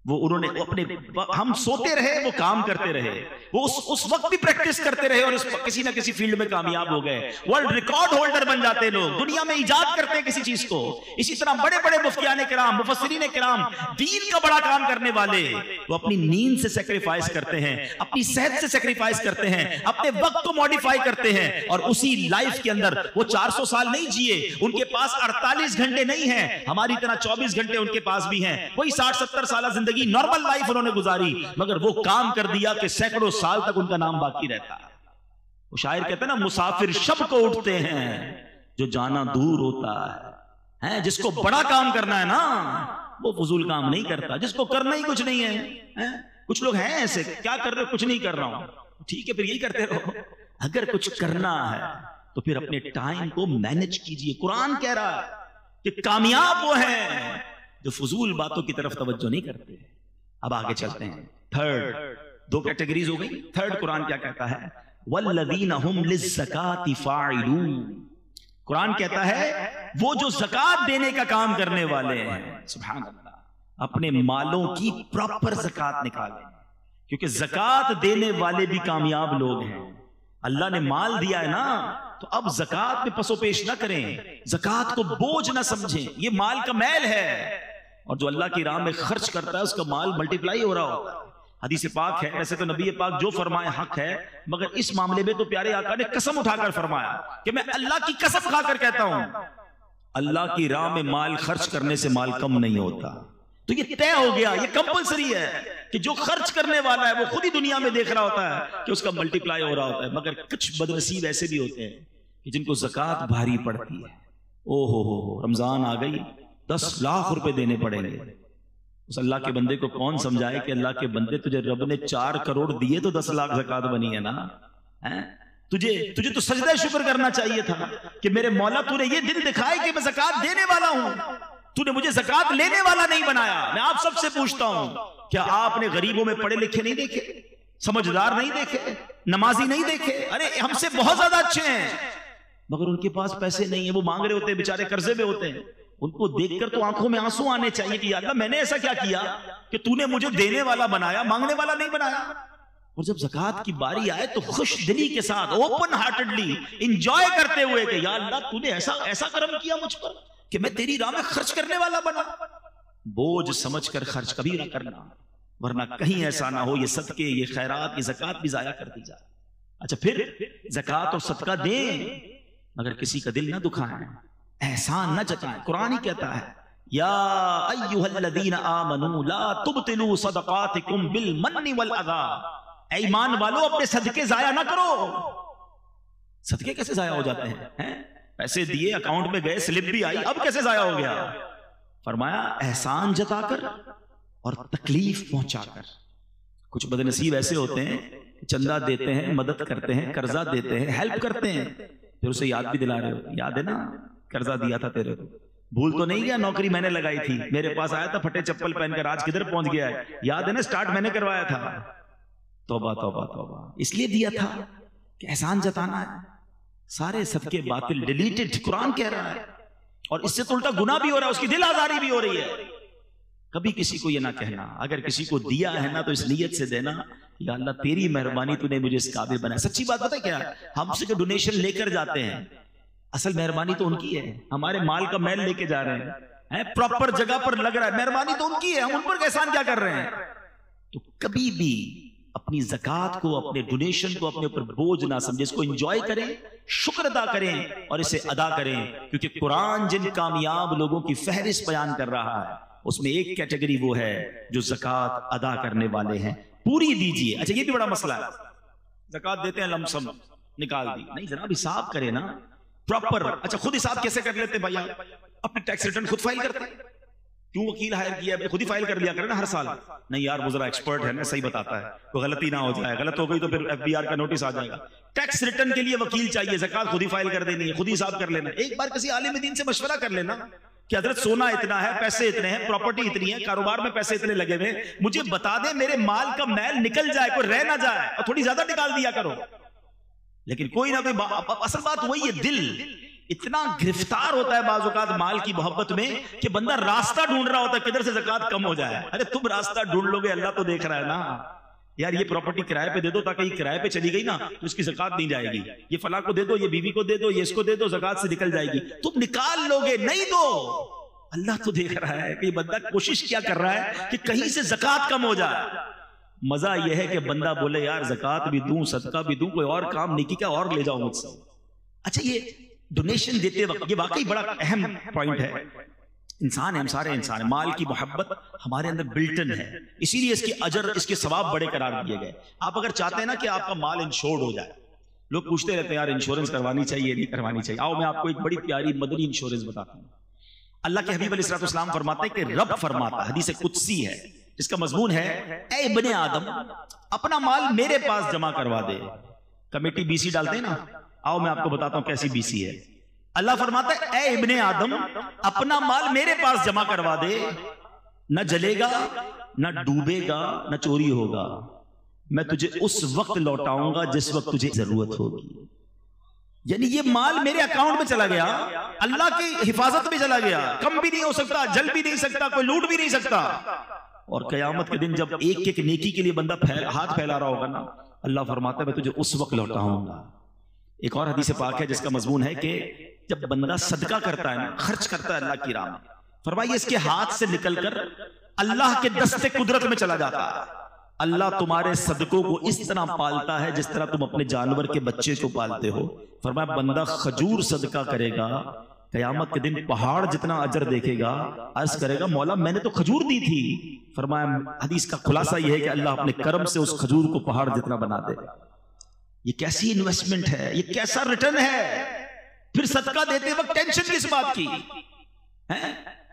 وہ انہوں نے اپنے, ہم سوتے رہے وہ کام کرتے رہے, وہ اس وقت بھی پریکٹس کرتے رہے اور کسی نہ کسی فیلڈ میں کامیاب ہو گئے. ورلڈ ریکارڈ ہولڈر بن جاتے لوگ, دنیا میں ایجاد کرتے ہیں کسی چیز کو. اسی طرح بڑے بڑے مفتیان کرام, مفسرین کرام, دین کا بڑا کام کرنے والے, وہ اپنی نیند سے سیکریفائز کرتے ہیں, اپنی صحت سے سیکریفائز کرتے ہیں, اپنے وقت کو ماڈیفائی کرتے ہیں, اور اسی لائف کے اندر وہ 400 سال نہیں جیے, ان کے پاس 48 گھنٹے نہیں ہیں, ہماری طرح 24 گھنٹے ان کے پاس بھی ہیں. وہی 60-70 سالہ زندگی نارمل لائف انہوں نے گزاری, مگر وہ کام کر دیا کہ سینکڑوں سال تک ان کا نام باقی رہتا ہے. وہ شاعر کہتے ہیں نا, مسافر شب کو اٹھتے ہیں جو جانا دور ہوتا ہے. جس کو بڑا کام کرنا ہے نا وہ فضول کام نہیں کرتا، جس کو کرنا ہی کچھ نہیں ہے. کچھ لوگ ہیں ایسے، کیا کر رہے ہو؟ کچھ نہیں کر رہا ہوں. ٹھیک ہے، پھر یہی کرتے رہو. اگر کچھ کرنا ہے تو پھر اپنے ٹائم کو مینج کیجئے. قرآن کہہ رہا ہے کہ کامیاب وہ ہیں جو فضول باتوں کی طرف توجہ نہیں کرتے. اب آگے چلتے ہیں. تھرڈ، 2 کیٹیگریز ہو گئی. تھرڈ قرآن کیا کہتا ہے؟ والذین هم للزکاۃ فاعلون. قرآن کہتا ہے وہ جو زکات دینے کا کام کرنے والے ہیں، سبحان اللہ، اپنے مالوں کی پراپر زکات نکالیں، کیونکہ زکات دینے والے بھی کامیاب لوگ ہیں. اللہ نے مال دیا ہے نا، تو اب زکات میں پسو پیش نہ کریں، زکات کو بوجھ نہ سمجھیں. یہ مال کا میل ہے، اور جو اللہ کی راہ میں خرچ کرتا ہے اس کا مال ملٹیپلائی ہو رہا ہوتا ہے. حدیث پاک ہے، ویسے تو نبی پاک جو فرمائے حق ہے، مگر اس معاملے میں تو پیارے آقا نے قسم اٹھا کر فرمایا کہ میں اللہ کی قسم کھا کر کہتا ہوں، اللہ کی راہ میں مال خرچ کرنے سے مال کم نہیں ہوتا. تو یہ طے ہو گیا، یہ کمپلسری ہے کہ جو خرچ کرنے والا ہے وہ خود ہی دنیا میں دیکھ رہا ہوتا ہے کہ اس کا ملٹیپلائی ہو رہا ہوتا ہے. مگر کچھ بدنصیب ایسے بھی ہوتے ہیں کہ جن کو زکات بھاری پڑتی ہے. او ہو رمضان آ گئی، 10 لاکھ روپے دینے پڑیں گے. اس اللہ کے بندے کو کون سمجھائے کہ اللہ کے بندے تجھے رب نے 4 کروڑ دیے تو 10 لاکھ زکات بنی ہے نا. تجھے تو سجدہ شکر کرنا چاہیے تھا کہ میرے مولا تو نے یہ دن دکھائے کہ میں زکات دینے والا ہوں، تو نے مجھے زکات لینے والا نہیں بنایا. میں آپ سب سے پوچھتا ہوں، کیا آپ نے غریبوں میں پڑھے لکھے نہیں دیکھے، سمجھدار نہیں دیکھے، نمازی نہیں دیکھے؟ ارے ہم سے بہت زیادہ اچھے ہیں، مگر ان کے پاس پیسے نہیں ہیں، وہ مانگ رہے ہوتے ہیں، بیچارے قرضے میں ہوتے ہیں. ان کو دیکھ کر تو آنکھوں میں آنسو آنے چاہیے کہ یا اللہ میں نے ایسا کیا کیا کہ تو نے مجھے دینے والا بنایا، مانگنے والا نہیں بنایا. اور جب زکات کی باری آئے تو خوش دلی کے ساتھ، اوپن ہارٹڈلی انجوائے کرتے ہوئے کہ یا اللہ تو نے ایسا کرم کیا مجھ پر کہ میں تیری راہ میں خرچ کرنے والا بنا. بوجھ سمجھ کر خرچ کبھی نہ کرنا، ورنہ کہیں ایسا نہ ہو یہ صدقے، یہ خیرات، یہ زکات بھی ضائع کر دی جائے. اچھا پھر زکات اور صدقہ دیں مگر کسی کا دل نہ دکھائیں، احسان نہ جتائیں. قرآن ہی کہتا ہے یا ایھا الذین آمنوا لا تبطلوا صدقاتکم بالمن والاذی. اے ایمان والو اپنے صدقے ضائع نہ کرو. صدقے کیسے ضائع ہو جاتے ہیں؟ پیسے دیے، اکاؤنٹ میں گئے، سلپ بھی آئی، اب کیسے ضائع ہو گیا؟ فرمایا احسان جتا کر اور تکلیف پہنچا کر. کچھ بدنصیب ایسے ہوتے ہیں چندہ دیتے ہیں، مدد کرتے ہیں، قرضہ دیتے ہیں، ہیلپ کرتے ہیں، پھر اسے یاد بھی دلا رہے ہو، یاد ہے نا قرضہ دیا تھا تیرے کو، بھول تو نہیں گیا؟ نوکری میں نے لگائی تھی، میرے پاس آیا تھا پھٹے چپل پہن کر، آج کدھر پہنچ گیا ہے؟ یاد ہے نا اسٹارٹ میں نے کروایا تھا. توبہ توبہ توبہ، اس لیے دیا تھا کہ احسان جتانا ہے. سارے صدقے باطل، ڈیلیٹڈ، قرآن کہہ رہا ہے. اور اس سے تو الٹا گناہ بھی ہو رہا ہے، اس کی دل آزاری بھی ہو رہی ہے. کبھی کسی کو یہ نہ کہنا، اگر کسی کو دیا ہے نا تو اس نیت سے دینا یا اللہ تیری مہربانی تو نے مجھے اس قابل بنایا. سچی بات پتہ کیا ہے؟ ہم سے جو ڈونیشن لے کر جاتے ہیں اصل مہربانی تو ان کی ہے. ہمارے مال کا میل لے کے جا رہے ہیں، پراپر جگہ پر لگ رہا ہے، مہربانی تو ان کی ہے، ہم ان پر احسان کیا کر رہے ہیں؟ تو کبھی بھی اپنی زکات کو، اپنے ڈونیشن کو اپنے اوپر بوجھ نہ سمجھے، اس کو انجوائے کریں، شکر ادا کریں اور اسے ادا کریں. کیونکہ قرآن جن کامیاب لوگوں کی فہرست بیان کر رہا ہے اس میں ایک کیٹیگری وہ ہے جو زکات ادا کرنے والے ہیں. پوری دیجیے. اچھا یہ بھی بڑا مسئلہ ہے، زکات دیتے ہیں لم سم نکال دی، نہیں جناب حساب کرے نا پراپر. اچھا خود حساب کیسے کر لیتے بھائی؟ اپنے ٹیکس ریٹرن خود فائل کرتے ہیں. کیوں وکیل ہائر کیا ہے؟ خود ہی فائل کر لیا کرے نا ہر سال. نہیں یار وہ ذرا ایکسپرٹ ہے نا، صحیح بتاتا ہے، کوئی غلطی نہ ہو جائے، غلط ہو گئی تو پھر FBR کا نوٹس آ جائے گا. ٹیکس ریٹرن کے لیے وکیل چاہیے، زکات خود ہی فائل کر دینی ہے، خود ہی حساب کر لینا. ایک بار کسی عالم دین سے مشورہ کر لینا کہ حضرت سونا اتنا ہے، پیسے اتنے ہیں، پراپرٹی اتنی ہے، کاروبار میں پیسے اتنے لگے ہوئے، مجھے بتا دے میرے مال کا میل نکل جائے، کوئی رہ نہ جائے، اور تھوڑی زیادہ نکال دیا کرو. لیکن کوئی نہ کوئی، اصل بات وہی ہے، دل اتنا گرفتار ہوتا ہے بعض اوقات مال کی محبت میں کہ بندہ راستہ ڈھونڈ رہا ہوتا ہے کدھر سے زکات کم ہو جائے. ارے تم راستہ ڈھونڈ لو گے، اللہ تو دیکھ رہا ہے نا. یار یہ پراپرٹی کرائے پہ دے دو تاکہ یہ کرائے پہ چلی گئی نا تو اس کی زکات نہیں جائے گی. یہ فلاں کو دے دو، یہ بیوی کو دے دو، یہ اس کو دے دو، زکات سے نکل جائے گی. تم نکال لو گے، نہیں دو. اللہ تو دیکھ رہا ہے کہ یہ بندہ کوشش کیا کر رہا ہے کہ کہیں سے زکات کم ہو جائے. مزہ یہ ہے کہ بندہ بولے یار زکات بھی دوں، صدقہ بھی دوں، کوئی اور کام نیکی کا اور لے جاؤ مجھ سے. اچھا یہ ڈونیشن دیتے وقت یہ واقعی بڑا اہم پوائنٹ ہے. انسان ہے، ہم سارے انسان ہیں، مال کی محبت ہمارے اندر بلٹن ہے، اسی لیے اس کے اجر، اس کے ثواب بڑے قرار دیے گئے. آپ اگر چاہتے ہیں نا کہ آپ کا مال انشورڈ ہو جائے، لوگ پوچھتے رہتے ہیں یار انشورنس کروانی چاہیے نہیں کروانی چاہیے. آؤ میں آپ کو ایک بڑی پیاری مدنی انشورنس بتاتا ہوں. اللہ کے حبیب علیہ الصلوۃ والسلام فرماتے ہیں کہ رب فرماتا ہے، حدیث قدسی ہے جس کا مضمون ہے اے ابن آدم اپنا مال میرے پاس جمع کروا دے. کمیٹی بی سی ڈالتے ہیں نا، آؤ میں آپ کو بتاتا ہوں کیسی بی سی ہے. اللہ فرماتا ہے اے ابن آدم اپنا مال میرے پاس جمع کروا دے، نہ جلے گا نہ ڈوبے گا نہ چوری ہوگا، میں تجھے اس وقت لوٹاؤں گا جس وقت تجھے ضرورت ہوگی. یعنی یہ مال میرے اکاؤنٹ میں چلا گیا، اللہ کی حفاظت میں چلا گیا، کم بھی نہیں ہو سکتا، جل بھی نہیں سکتا، کوئی لوٹ بھی نہیں سکتا. اور قیامت کے دن جب ایک ایک نیکی کے لیے بندہ ہاتھ پھیلا رہا ہوگا نا، اللہ فرماتا ہے میں تجھے اس وقت لوٹاؤں گا. ایک اور حدیث پاک ہے جس کا مضمون ہے کہ جب بندہ صدقہ کرتا ہے نا، خرچ کرتا ہے اللہ کی راہ میں، فرمائیے اس کے ہاتھ سے نکل کر اللہ کے دستے قدرت میں چلا جاتا ہے. اللہ تمہارے صدقوں کو اس طرح پالتا ہے جس طرح تم اپنے جانور کے بچے کو پالتے ہو. فرمایا بندہ کھجور صدقہ کرے گا، قیامت کے دن پہاڑ جتنا اجر دیکھے گا، عرض کرے گا مولا میں نے تو کھجور دی تھی. فرمایا حدیث کا خلاصہ یہ ہے کہ اللہ اپنے کرم سے اس کھجور کو پہاڑ جتنا بنا دے گا. یہ کیسی انویسٹمنٹ ہے، یہ کیسا ریٹرن ہے. پھر صدقہ دیتے وقت ٹینشن کس بات کی؟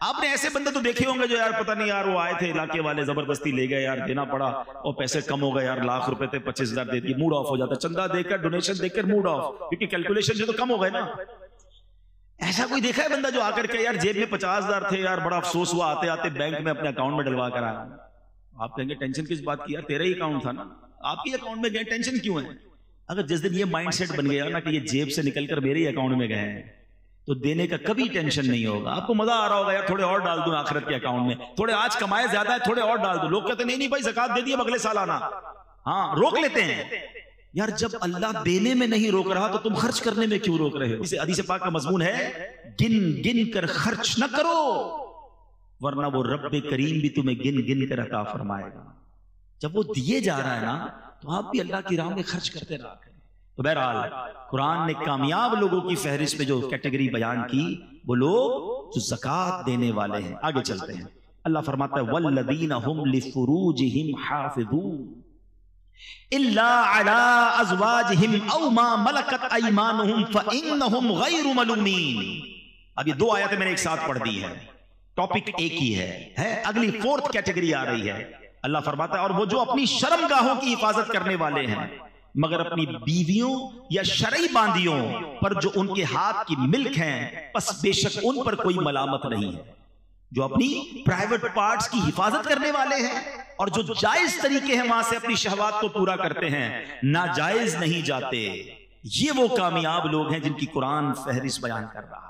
آپ نے ایسے بندے تو دیکھے ہوں گے جو یار پتہ نہیں یار وہ آئے تھے علاقے والے زبردستی لے گئے، یار دینا پڑا اور پیسے کم ہو گئے، یار لاکھ روپے تھے 25,000 دے دیے، موڈ آف ہو جاتا، چندہ دے کر ڈونیشن دے کر موڈ آف، کیونکہ کیلکولیشن سے تو کم ہو گئے نا. ایسا کوئی دیکھا ہے بندہ جو آ کر کے یار جیب میں 50,000 تھے، یار بڑا افسوس ہوا آتے آتے بینک میں اپنے اکاؤنٹ میں ڈلوا کر آیا؟ آپ کہیں گے ٹینشن کس بات کی، یار تیرا ہی اکاؤنٹ تھا نا، آپ کے اکاؤنٹ میں گئے، ٹینشن کیوں ہے؟ اگر جس دن یہ مائنڈ سیٹ بن گیا نا کہ یہ جیب سے نکل کر میرے ہی اکاؤنٹ میں گئے ہیں تو دینے کا کبھی ٹینشن نہیں ہوگا. آپ کو مزہ آ رہا ہوگا یار تھوڑے اور ڈال دوں آخرت کے اکاؤنٹ میں، تھوڑے آج کمائے زیادہ ہے تھوڑے اور ڈال دوں. لوگ کہتے ہیں نہیں بھائی زکات دے دی اگلے سال آنا، ہاں روک لیتے ہیں. یار جب اللہ دینے میں نہیں روک رہا تو تم خرچ کرنے میں کیوں روک رہے ہو؟ اسے حدیث پاک کا مضمون ہے گن گن کر خرچ نہ کرو ورنہ وہ رب کریم بھی تمہیں گن گن کر عطا فرمائے گا. جب وہ دیے جا رہا ہے نا تو آپ بھی اللہ کی راہ میں خرچ کرتے رہا کریں. تو بہرحال قرآن نے کامیاب لوگوں کی فہرست میں جو کیٹیگری بیان کی وہ لوگ جو زکات دینے والے ہیں. آگے چلتے ہیں. اللہ فرماتا ہے والذین هم لفروجهم حافظون الا على ازواجهم او ما ملكت ايمانهم فانهم غير ملومين. اب یہ دو آیتیں میں نے ایک ساتھ پڑھ دی ہیں، ٹاپک ایک ہی ہے. اگلی فورتھ کیٹیگری آ رہی ہے. اللہ فرماتا ہے اور وہ جو اپنی شرمگاہوں کی حفاظت کرنے والے ہیں مگر اپنی بیویوں یا شرعی باندیوں پر جو ان کے ہاتھ کی ملک ہیں پس بے شک ان پر کوئی ملامت نہیں ہے. جو اپنی پرائیویٹ پارٹس کی حفاظت کرنے والے ہیں اور جو جائز طریقے ہیں وہاں سے اپنی شہوات کو پورا کرتے ہیں، ناجائز نہیں جاتے، یہ وہ کامیاب لوگ ہیں جن کی قرآن فہرست بیان کر رہا ہے.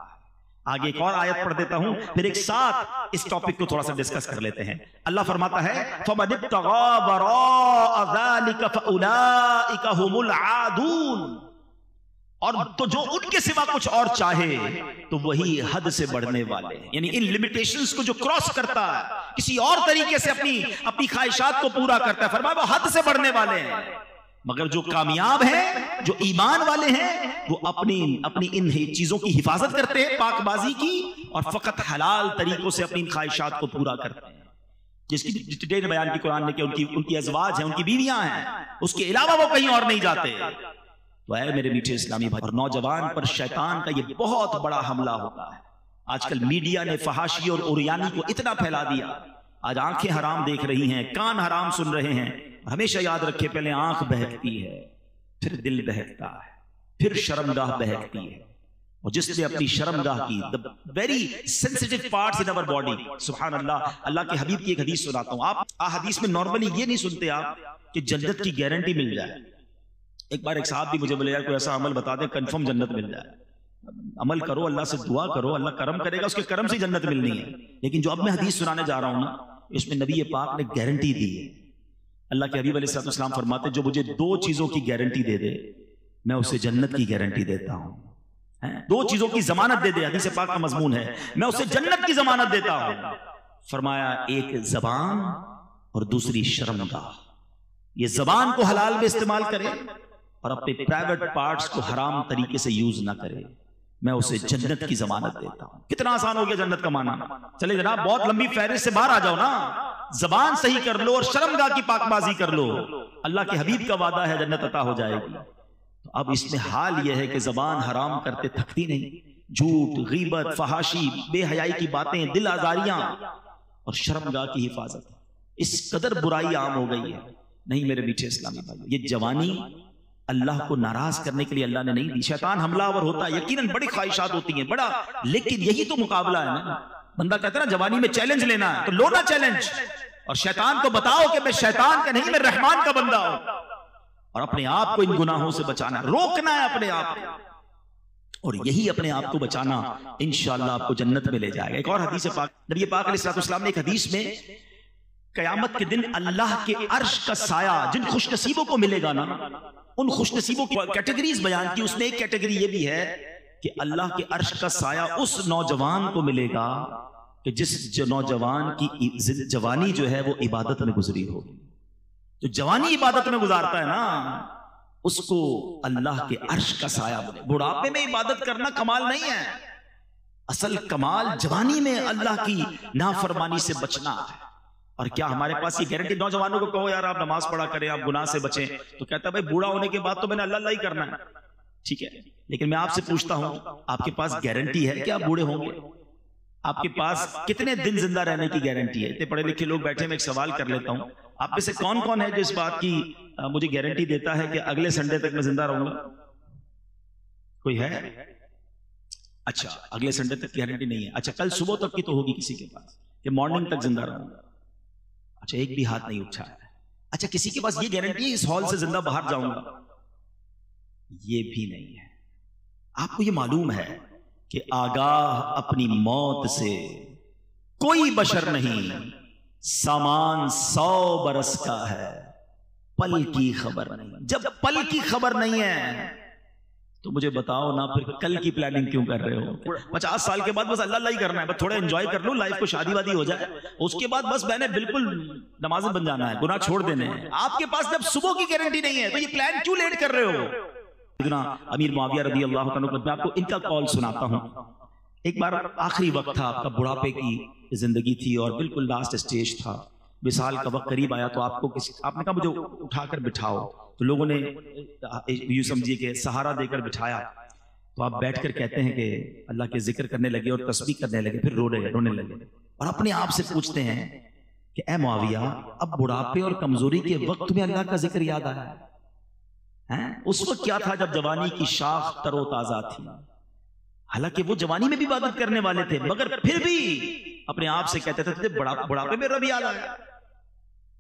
آگے ایک اور آیت پڑھ دیتا ہوں پھر ایک ساتھ اس ٹاپک کو تھوڑا سا ڈسکس کر لیتے ہیں. اللہ فرماتا ہے فَمَنِ ابْتَغَىٰ وَرَاءَ ذَلِكَ فَأُولَٰئِكَ هُمُ الْعَادُونَ. اور تو جو ان کے سوا کچھ اور چاہے تو وہی حد سے بڑھنے والے ہیں، یعنی ان لیمیٹیشنز کو جو کراس کرتا ہے کسی اور طریقے سے اپنی خواہشات کو پورا کرتا ہے، فرمایا وہ حد سے بڑھنے والے ہیں. مگر جو کامیاب ہیں، جو ایمان والے ہیں، وہ اپنی ان چیزوں کی حفاظت کرتے ہیں، پاک بازی کی، اور فقط حلال طریقوں سے اپنی خواہشات کو پورا کرتے ہیں. جس کی ڈیٹیل بیان کی قرآن نے کہ ان کی ازواج ہیں، ان کی بیویاں ہیں، اس کے علاوہ وہ کہیں اور نہیں جاتے. تو اے میرے میٹھے اسلامی بھائی، اور نوجوان پر شیطان کا یہ بہت بڑا حملہ ہوتا ہے. آج کل میڈیا نے فحاشی اور اوریانی کو اتنا پھیلا دیا، آج آنکھیں حرام دیکھ رہی ہیں، کان حرام سن رہے ہیں. ہمیشہ یاد رکھے پہلے آنکھ بہکتی ہے، پھر دل بہکتا ہے، پھر شرمگاہ بہکتی ہے. اور جس نے اپنی شرمگاہ کی ویری سینسیٹیو پارٹس ان اور باڈی، سبحان اللہ. اللہ کے حبیب کی ایک حدیث سناتا ہوں. آپ حدیث میں نارملی یہ نہیں سنتے آپ کہ جنت کی گارنٹی مل جائے. ایک بار ایک صاحب بھی مجھے بولے یار کوئی ایسا عمل بتا دے کنفرم جنت مل جائے. عمل کرو، اللہ سے دعا کرو، اللہ کرم کرے گا، اس کے کرم سے جنت ملنی ہے. لیکن جو اب میں حدیث سنانے جا رہا ہوں نا، اس میں نبی پاک نے گارنٹی دی ہے. اللہ کے حبیب علیہ الصلوۃ والسلام فرماتے جو مجھے دو چیزوں کی گارنٹی دے دے میں اسے جنت کی گارنٹی دیتا ہوں. دو چیزوں کی ضمانت دے دے، حدیث پاک کا مضمون ہے، میں اسے جنت کی ضمانت دیتا ہوں. فرمایا ایک زبان اور دوسری شرمگاہ. یہ زبان کو حلال میں استعمال کرے اور اپنے پرائیویٹ پارٹس کو حرام طریقے سے یوز نہ کرے، میں اسے جنت کی ضمانت دیتا ہوں. کتنا آسان ہو گیا جنت کا معنی. چلے جناب بہت لمبی فہرست سے باہر آ جاؤ نا. زبان صحیح کر لو اور شرمگاہ کی پاک بازی کر لو، اللہ کے حبیب کا وعدہ ہے جنت عطا ہو جائے گی. تو اب اس میں حال یہ ہے کہ زبان حرام کرتے تھکتی نہیں، جھوٹ، غیبت، فحاشی، بے حیائی کی باتیں، دل آزاریاں اور شرمگاہ کی حفاظت، اس قدر برائی عام ہو گئی ہے۔ نہیں میرے میٹھے اسلامی بھائیو، یہ جوانی اللہ کو ناراض کرنے کے لیے اللہ نے نہیں دی۔ شیطان حملہ آور ہوتا ہے، یقیناً بڑی خواہشات ہوتی ہیں بڑا، لیکن یہی تو مقابلہ ہے نا۔ بندہ کہتا ہے نا جوانی میں چیلنج لینا ہے تو لو نا چیلنج، اور شیطان کو بتاؤ کہ میں شیطان کا نہیں، میں رحمان کا بندہ ہوں، اور اپنے آپ کو ان گناہوں سے بچانا، روکنا ہے اپنے آپ کو، اور یہی اپنے آپ کو بچانا انشاءاللہ آپ کو جنت میں لے جائے گا۔ ایک اور حدیث پاک، نبی پاک علیہ السلام نے ایک حدیث میں قیامت کے دن اللہ کے عرش کا سایہ جن خوش نصیبوں کو ملے گا نا، ان خوش نصیبوں کی کیٹیگریز بیان کی۔ اس میں ایک کیٹیگری یہ بھی ہے کہ اللہ کے عرش کا سایہ اس نوجوان کو ملے گا کہ جس نوجوان کی جوانی جو ہے وہ عبادت میں گزری ہو۔ جو جوانی عبادت میں گزارتا ہے نا اس کو اللہ کے عرش کا سایہ ملے۔ بڑھاپے میں عبادت کرنا کمال نہیں ہے، اصل کمال جوانی میں اللہ کی نافرمانی سے بچنا ہے۔ اور کیا ہمارے پاس یہ گارنٹی؟ نوجوانوں کو کہو یار آپ نماز پڑھا کریں، آپ گناہ سے بچیں، تو کہتا ہے بھائی بوڑھا ہونے کے بعد تو میں نے اللہ اللہ ہی کرنا ہے، ٹھیک ہے، لیکن میں آپ سے پوچھتا ہوں آپ کے پاس گارنٹی ہے کہ آپ بوڑھے ہوں گے؟ آپ کے پاس کتنے دن زندہ رہنے کی گارنٹی ہے؟ اتنے پڑھے لکھے لوگ بیٹھے، میں ایک سوال کر لیتا ہوں، آپ میں سے کون کون ہے جو اس بات کی مجھے گارنٹی دیتا ہے کہ اگلے سنڈے تک میں زندہ رہوں گا؟ کوئی ہے؟ اچھا اگلے سنڈے تک کی گارنٹی نہیں ہے، اچھا کل صبح تک کی تو ہوگی کسی کے پاس کہ مارننگ تک زندہ رہوں گا؟ اچھا ایک بھی ہاتھ نہیں اٹھا ہے۔ اچھا کسی کے پاس یہ گارنٹی ہے اس ہال سے زندہ باہر جاؤں گا؟ یہ بھی نہیں ہے۔ آپ کو یہ معلوم ہے کہ آگاہ اپنی موت سے کوئی بشر نہیں، سامان 100 برس کا ہے، پل کی خبر نہیں۔ جب پل کی خبر نہیں ہے تو مجھے بتاؤ نا پھر کل کی پلاننگ کیوں کر رہے ہو؟ 50 سال کے بعد بس اللہ اللہ ہی کرنا ہے، بس تھوڑا انجوائے کر لوں لائف کو، شادی وادی ہو جائے، اس کے بعد بس میں نے بالکل نمازیں بن جانا ہے، گناہ چھوڑ دینے ہیں۔ آپ کے پاس جب صبح کی گارنٹی نہیں ہے تو یہ پلان کیوں لیٹ کر رہے ہو؟ امیر معاویہ رضی اللہ عنہ، میں آپ کو ان کا قول سناتا ہوں۔ ایک بار آخری وقت تھا، آپ کا بڑھاپے کی زندگی تھی اور بالکل لاسٹ اسٹیج تھا، وصال کا وقت قریب آیا، تو آپ نے کہا مجھے اٹھا کر بٹھاؤ، تو لوگوں نے یوں سمجھیے کہ سہارا دے کر بٹھایا، تو آپ بیٹھ کر کہتے ہیں کہ اللہ کے ذکر کرنے لگے اور تسبیح کرنے لگے، پھر رونے لگے اور اپنے آپ سے پوچھتے ہیں کہ اے معاویہ اب بڑھاپے اور کمزوری کے وقت میں اللہ کا ذکر یاد آیا ہے؟ اس وقت کیا تھا جب جوانی کی شاخ تر و تازہ تھی؟ حالانکہ وہ جوانی میں بھی عبادت کرنے والے تھے، مگر پھر بھی اپنے آپ سے کہتے تھے بڑھاپے میں رب یاد آیا۔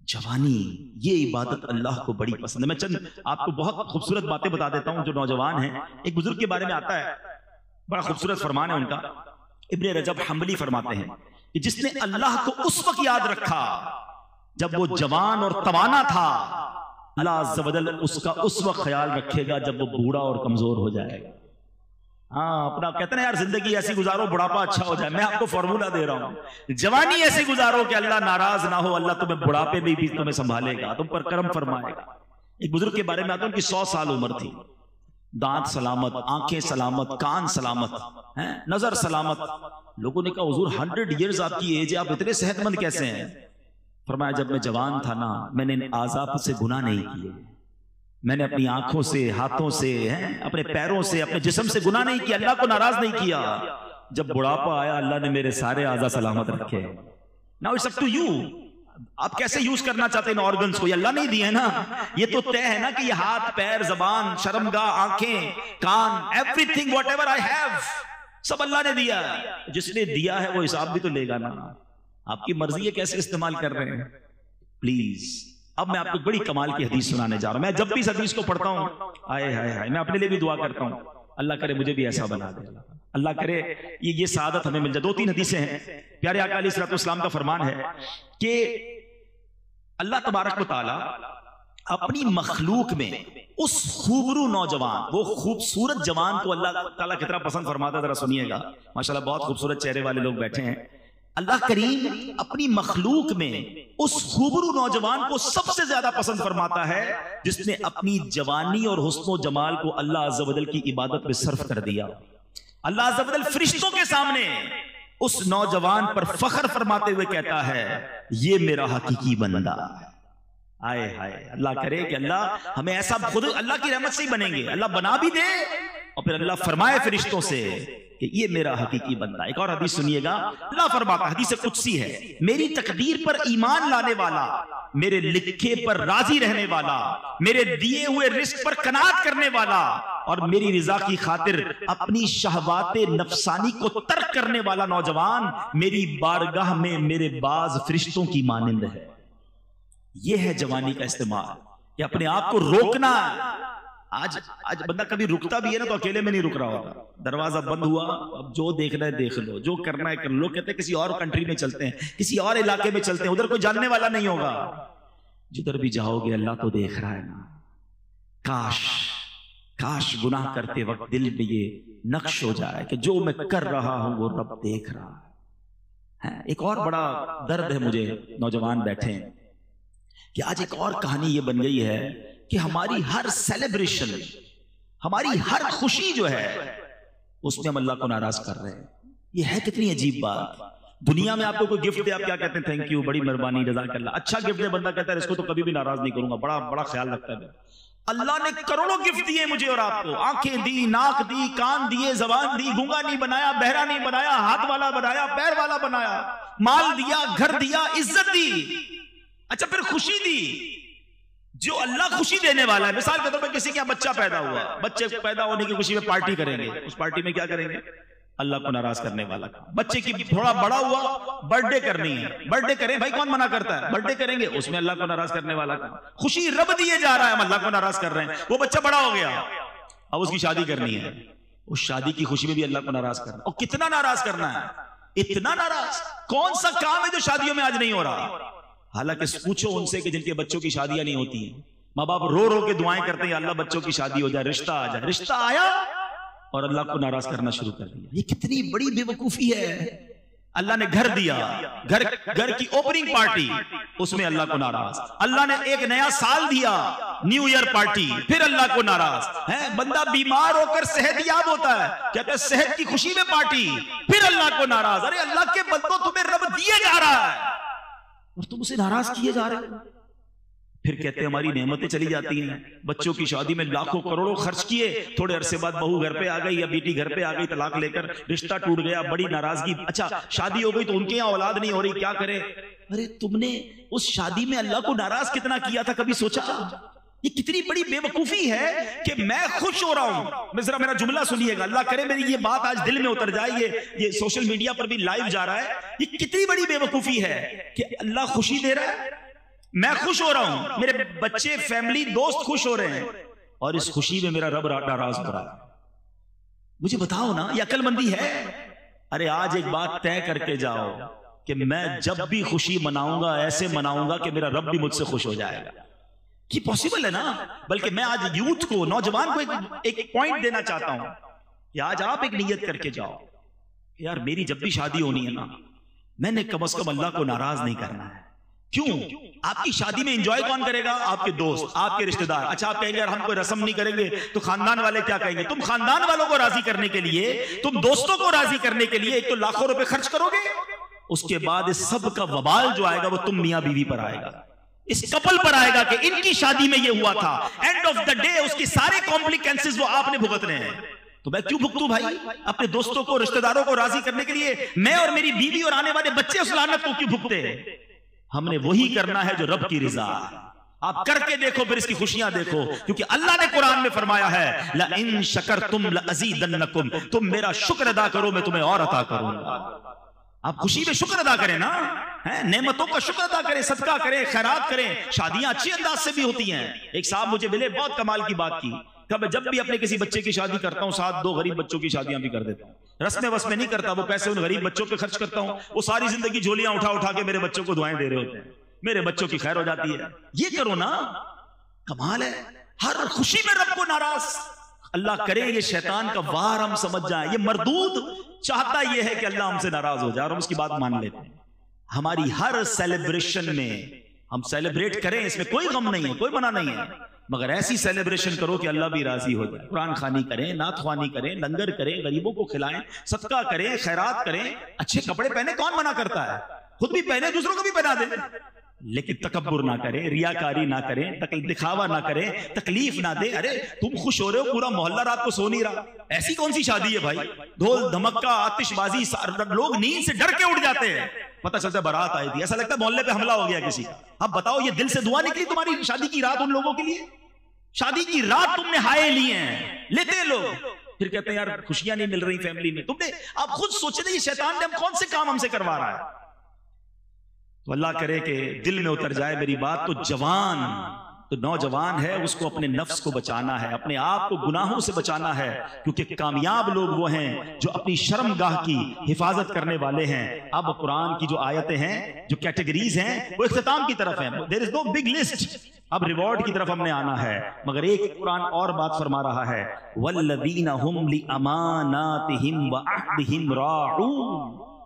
جوانی یہ عبادت اللہ کو بڑی پسند ہے۔ میں چند آپ کو بہت خوبصورت باتیں بتا دیتا ہوں جو نوجوان ہیں۔ ایک بزرگ کے بارے میں آتا ہے، بڑا خوبصورت فرمان ہے ان کا، ابن رجب حنبلی فرماتے ہیں کہ جس نے اللہ کو اس وقت یاد رکھا جب وہ جوان اور توانا تھا، اللہ عز و جل اس کا اس وقت خیال رکھے گا جب وہ بوڑھا اور کمزور ہو جائے گا۔ ہاں اپنا کہتے ہیں یار زندگی ایسی گزارو بڑھاپا اچھا ہو جائے، میں آپ کو فارمولا دے رہا ہوں، جوانی ایسی گزارو کہ اللہ ناراض نہ ہو، اللہ تمہیں بڑھاپے میں بھی تمہیں سنبھالے گا، تم پر کرم فرمائے گا۔ ایک بزرگ کے بارے میں آتا ہوں کہ 100 سال عمر تھی، دانت سلامت، آنکھیں سلامت، کان سلامت، نظر سلامت۔ لوگوں نے کہا حضور 100 ایئرز آپ کی ایج ہے، آپ اتنے صحت مند کیسے ہیں؟ فرمایا جب میں جوان تھا نا میں نے اعضاء سے گناہ نہیں کیے، میں نے اپنی آنکھوں سے، ہاتھوں سے، اپنے پیروں سے، اپنے جسم سے گناہ نہیں کیا، اللہ کو ناراض نہیں کیا۔ جب بڑھاپا آیا اللہ نے میرے سارے اعضاء سلامت رکھے۔ Now it's up to you، آپ کیسے یوز کرنا چاہتے ہیں ان آرگنز کو، یہ اللہ نہیں دیے نا، یہ تو طے ہے نا کہ یہ ہاتھ، پیر، زبان، شرمگاہ، آنکھیں، کان، everything whatever I have سب اللہ نے دیا۔ جس نے دیا ہے وہ حساب بھی تو لے گا نا، آپ کی مرضی ہے کیسے استعمال کر رہے ہیں۔ پلیز اب میں آپ کو بڑی کمال کی حدیث سنانے جا رہا ہوں۔ میں جب بھی اس حدیث کو پڑھتا ہوں آئے ہائے ہائے، میں اپنے لیے بھی دعا کرتا ہوں اللہ کرے مجھے بھی ایسا بنا دے، اللہ کرے یہ سعادت ہمیں مل جائے۔ 2-3 حدیثیں ہیں، پیارے آقا علیہ الصلوۃ والسلام کا فرمان ہے کہ اللہ تبارک و تعالی اپنی مخلوق میں اس خوبرو نوجوان، وہ خوبصورت جوان کو اللہ تعالیٰ کتنا پسند فرماتا ہے، ذرا سنیے گا، ماشاءاللہ بہت خوبصورت چہرے والے لوگ بیٹھے ہیں۔ اللہ کریم اپنی مخلوق میں اس خوبرو نوجوان کو سب سے زیادہ پسند فرماتا ہے جس نے اپنی جوانی اور حسن و جمال کو اللہ عز و جل کی عبادت میں صرف کر دیا۔ اللہ عز و جل فرشتوں کے سامنے اس نوجوان پر فخر فرماتے ہوئے کہتا ہے یہ میرا حقیقی بندہ ہے۔ آئے ہائے، اللہ کرے کہ اللہ ہمیں ایسا، خود اللہ کی رحمت سے ہی بنیں گے، اللہ بنا بھی دے اور پھر اللہ فرمائے فرشتوں سے کہ یہ میرا حقیقی بندہ. ایک اور حدیث سنیے گا, اللہ فرماتا ہے, حدیث قدسی ہے, میری تقدیر پر ایمان لانے والا, میرے لکھے پر راضی رہنے والا, میرے دیے ہوئے رزق پر قناعت کرنے والا اور میری رضا کی خاطر اپنی شہوات نفسانی کو ترک کرنے والا نوجوان میری بارگاہ میں میرے باز فرشتوں کی مانند ہے. یہ ہے جوانی کا استعمال, کہ اپنے آپ کو روکنا ہے. آج بندہ کبھی رکتا بھی ہے نا تو اکیلے میں نہیں رک رہا ہوتا. دروازہ بند ہوا, اب جو دیکھنا ہے دیکھ لو, جو کرنا ہے کر لو. کہتے ہیں کسی اور کنٹری میں چلتے ہیں, کسی اور علاقے میں چلتے ہیں, ادھر کوئی جاننے والا نہیں ہوگا. جدھر بھی جاؤ گے اللہ تو دیکھ رہا ہے نا. کاش گناہ کرتے وقت دل میں یہ نقش ہو جائے کہ جو میں کر رہا ہوں وہ رب دیکھ رہا ہے. ایک اور بڑا درد ہے مجھے, نوجوان بیٹھے ہیں, کہ آج ایک اور کہانی یہ بن گئی ہے کہ ہماری ہر سیلیبریشن, ہماری ہر خوشی جو ہے اس میں ہم اللہ کو ناراض کر رہے ہیں. یہ ہے کتنی عجیب بات. دنیا میں آپ کو کوئی گفٹ دے, آپ کیا کہتے ہیں؟ تھینک یو, بڑی مہربانی, جزاک اللہ. اچھا گفٹ دے, بندہ کہتا ہے اس کو تو کبھی بھی ناراض نہیں کروں گا, بڑا بڑا خیال رکھتا ہے. اللہ نے کروڑوں گفٹ دیے مجھے اور آپ کو, آنکھیں دی, ناک دی, کان دیے, زبان دی, گونگا نہیں بنایا, بہرا نہیں بنایا, ہاتھ والا بنایا, پیر والا بنایا, مال دیا, گھر دیا, عزت دی. اچھا پھر خوشی دی. جو اللہ خوشی دینے والا ہے, مثال کے طور پر کسی کا بچہ پیدا ہوا, بچے پیدا ہونے کی خوشی میں پارٹی کریں گے, اس پارٹی میں کیا کریں گے؟ اللہ کو ناراض کرنے والا. بچے کی تھوڑا بڑا ہوا, برتھ ڈے کرنی ہے, برتھ ڈے کریں بھائی, کون منع کرتا ہے؟ برتھ ڈے کریں گے, اس میں اللہ کو ناراض کرنے والا. خوشی رب دیے جا رہا ہے, ہم اللہ کو ناراض کر رہے ہیں. وہ بچہ بڑا ہو گیا, اب اس کی شادی کرنی ہے, اس شادی کی خوشی میں بھی اللہ کو ناراض کرنا. اور کتنا ناراض کرنا ہے, اتنا ناراض. کون سا کام ہے جو شادیوں میں آج نہیں ہو رہا؟ حالانکہ پوچھو ان سے کہ جن کے بچوں کی شادیاں نہیں ہوتی ہیں, ماں باپ رو رو کے دعائیں کرتے ہیں, اللہ بچوں کی شادی ہو جائے, رشتہ آ جائے. رشتہ آیا اور اللہ کو ناراض کرنا شروع کر دیا. یہ کتنی بڑی بے وقوفی ہے. اللہ نے گھر دیا, گھر کی اوپننگ پارٹی, اس میں اللہ کو ناراض. اللہ نے ایک نیا سال دیا, نیو ایئر پارٹی, پھر اللہ کو ناراض. بندہ بیمار ہو کر صحت یاب ہوتا ہے, کہتے ہیں صحت کی خوشی میں پارٹی, پھر اللہ کو ناراض. ارے اللہ کے بندوں, تمہیں رب دیے جا رہا ہے اور تم اسے ناراض کیے جا رہے ہو. پھر کہتے ہیں ہماری نعمتیں چلی جاتی ہیں. بچوں کی شادی میں لاکھوں کروڑوں خرچ کیے, تھوڑے عرصے بعد بہو گھر پہ آ گئی یا بیٹی گھر پہ آ گئی طلاق لے کر, رشتہ ٹوٹ گیا, بڑی ناراضگی. اچھا شادی ہو گئی تو ان کے یہاں اولاد نہیں ہو رہی, کیا کرے؟ ارے تم نے اس شادی میں اللہ کو ناراض کتنا کیا تھا, کبھی سوچا؟ یہ کتنی بڑی بے وقوفی ہے کہ میں خوش ہو رہا ہوں. ذرا میرا جملہ سنیے گا, اللہ کرے میری یہ بات آج دل میں اتر جائے. یہ سوشل میڈیا پر بھی لائیو جا رہا ہے. یہ کتنی بڑی بے وقوفی ہے کہ اللہ خوشی دے رہا ہے, میں خوش ہو رہا ہوں, میرے بچے, فیملی, دوست خوش ہو رہے ہیں, اور اس خوشی میں میرا رب ناراض ہو رہا ہے. مجھے بتاؤ نا, یہ عقل مندی ہے؟ ارے آج ایک بات طے کر کے جاؤ کہ میں جب بھی خوشی مناؤں گا ایسے مناؤں گا کہ میرا رب بھی مجھ سے خوش ہو جائے گا. یہ پاسبل ہے نا. بلکہ میں آج یوتھ کو, نوجوان کو ایک پوائنٹ دینا چاہتا ہوں کہ آج آپ ایک نیت کر کے جاؤ کہ یار میری جب بھی شادی ہونی ہے نا, میں نے کم از کم اللہ کو ناراض نہیں کرنا ہے. کیوں؟ آپ کی شادی میں انجوائے کون کرے گا؟ آپ کے دوست, آپ کے رشتہ دار. اچھا آپ کہیں گے یار ہم کوئی رسم نہیں کریں گے تو خاندان والے کیا کہیں گے؟ تم خاندان والوں کو راضی کرنے کے لیے, تم دوستوں کو راضی کرنے کے لیے ایک تو لاکھوں روپے خرچ کرو گے, اس کے بعد اس سب کا وبال جو آئے گا وہ تم میاں بیوی پر آئے گا, اس کپل پر آئے گا کہ ان کی شادی میں یہ ہوا تھا. اینڈ آف دا ڈے اس کی سارے کمپلیکینسز وہ آپ نے بھگتنے ہیں. تو میں کیوں بھگتوں بھائی؟ اپنے دوستوں کو, رشتہ داروں کو راضی کرنے کے لیے میں اور میری بیوی اور آنے والے بچے اس لعنت کو کیوں بھگتے ہیں؟ ہم نے وہی کرنا ہے جو رب کی رضا ہے. آپ کر کے دیکھو, پھر اس کی خوشیاں دیکھو, کیونکہ اللہ نے قرآن میں فرمایا ہے لَإِن شَكَرْتُمْ لَأَزِيدَنَّكُمْ, تم میرا شکر ادا کرو میں تمہیں اور عطا کروں گا. آپ خوشی میں شکر ادا کریں نا, نعمتوں کا شکر ادا کریں, صدقہ کریں, خیرات کریں. شادیاں اچھی انداز سے بھی ہوتی ہیں. ایک صاحب مجھے ملے, بہت کمال کی بات کی, کہ جب بھی اپنے کسی بچے کی شادی کرتا ہوں ساتھ 2 غریب بچوں کی شادیاں بھی کر دیتا ہوں. رسمیں وسمیں نہیں کرتا, وہ پیسے ان غریب بچوں پہ خرچ کرتا ہوں. وہ ساری زندگی جھولیاں اٹھا اٹھا کے میرے بچوں کو دعائیں دے رہے ہوتے ہیں, میرے بچوں کی خیر ہو جاتی ہے. یہ کرو نا, کمال ہے. ہر خوشی میں رب کو ناراض. اللہ کرے یہ شیطان کا وار ہم سمجھ جائیں. یہ مردود چاہتا یہ ہے کہ اللہ ہم سے ناراض ہو جائے اور ہم اس کی بات مان لیتے ہیں. ہماری ہر سیلیبریشن میں ہم سیلیبریٹ کریں, اس میں کوئی غم نہیں ہے, کوئی منع نہیں ہے, مگر ایسی سیلیبریشن کرو کہ اللہ بھی راضی ہو جائے. قرآن خوانی کریں, نعت خوانی کریں, لنگر کریں, غریبوں کو کھلائیں, صدقہ کریں, خیرات کریں. اچھے کپڑے پہنے, کون منع کرتا ہے؟ خود بھی پہنے, دوسروں کو بھی پہنا دیں. لیکن تکبر نہ کرے، ریاکاری نہ کرے، دکھاوا نہ کرے، تکلیف نہ دے. ارے تم خوش ہو رہے ہو، پورا محلہ رات کو سو نہیں رہا. ایسی کون سی شادی ہے بھائی؟ ڈھول دھمکا، آتش بازی، لوگ نیند سے ڈر کے اٹھ جاتے ہیں. پتہ چلتا ہے بارات آئی تھی، ایسا لگتا ہے محلے پہ حملہ ہو گیا کسی. اب بتاؤ یہ دل سے دعا نکلی تمہاری شادی کی رات ان لوگوں کے لیے؟ شادی کی رات تم نے ہائے لی ہیں، لیتے ہیں لوگ، پھر کہتے ہیں یار خوشیاں نہیں مل رہی فیملی میں. تم نے آپ خود سوچے تھے یہ شیطان نے ہم کون سے کام ہم سے کروا رہا ہے؟ تو اللہ کرے کہ دل میں اتر جائے میری بات. تو جوان، تو نوجوان ہے، اس کو اپنے نفس کو بچانا ہے، اپنے آپ کو گناہوں سے بچانا ہے، کیونکہ کامیاب لوگ وہ ہیں جو اپنی شرم گاہ کی حفاظت کرنے والے ہیں. اب قرآن کی جو آیتیں ہیں، جو کیٹیگریز ہیں، وہ اختتام کی طرف ہیں. There is no big list. اب ریوارڈ کی طرف ہم نے آنا ہے، مگر ایک قرآن اور بات فرما رہا ہے، وَالَّذِينَ هُمْ لِأَمَانَاتِهِمْ وَعَهْدِهِمْ رَاعُونَ.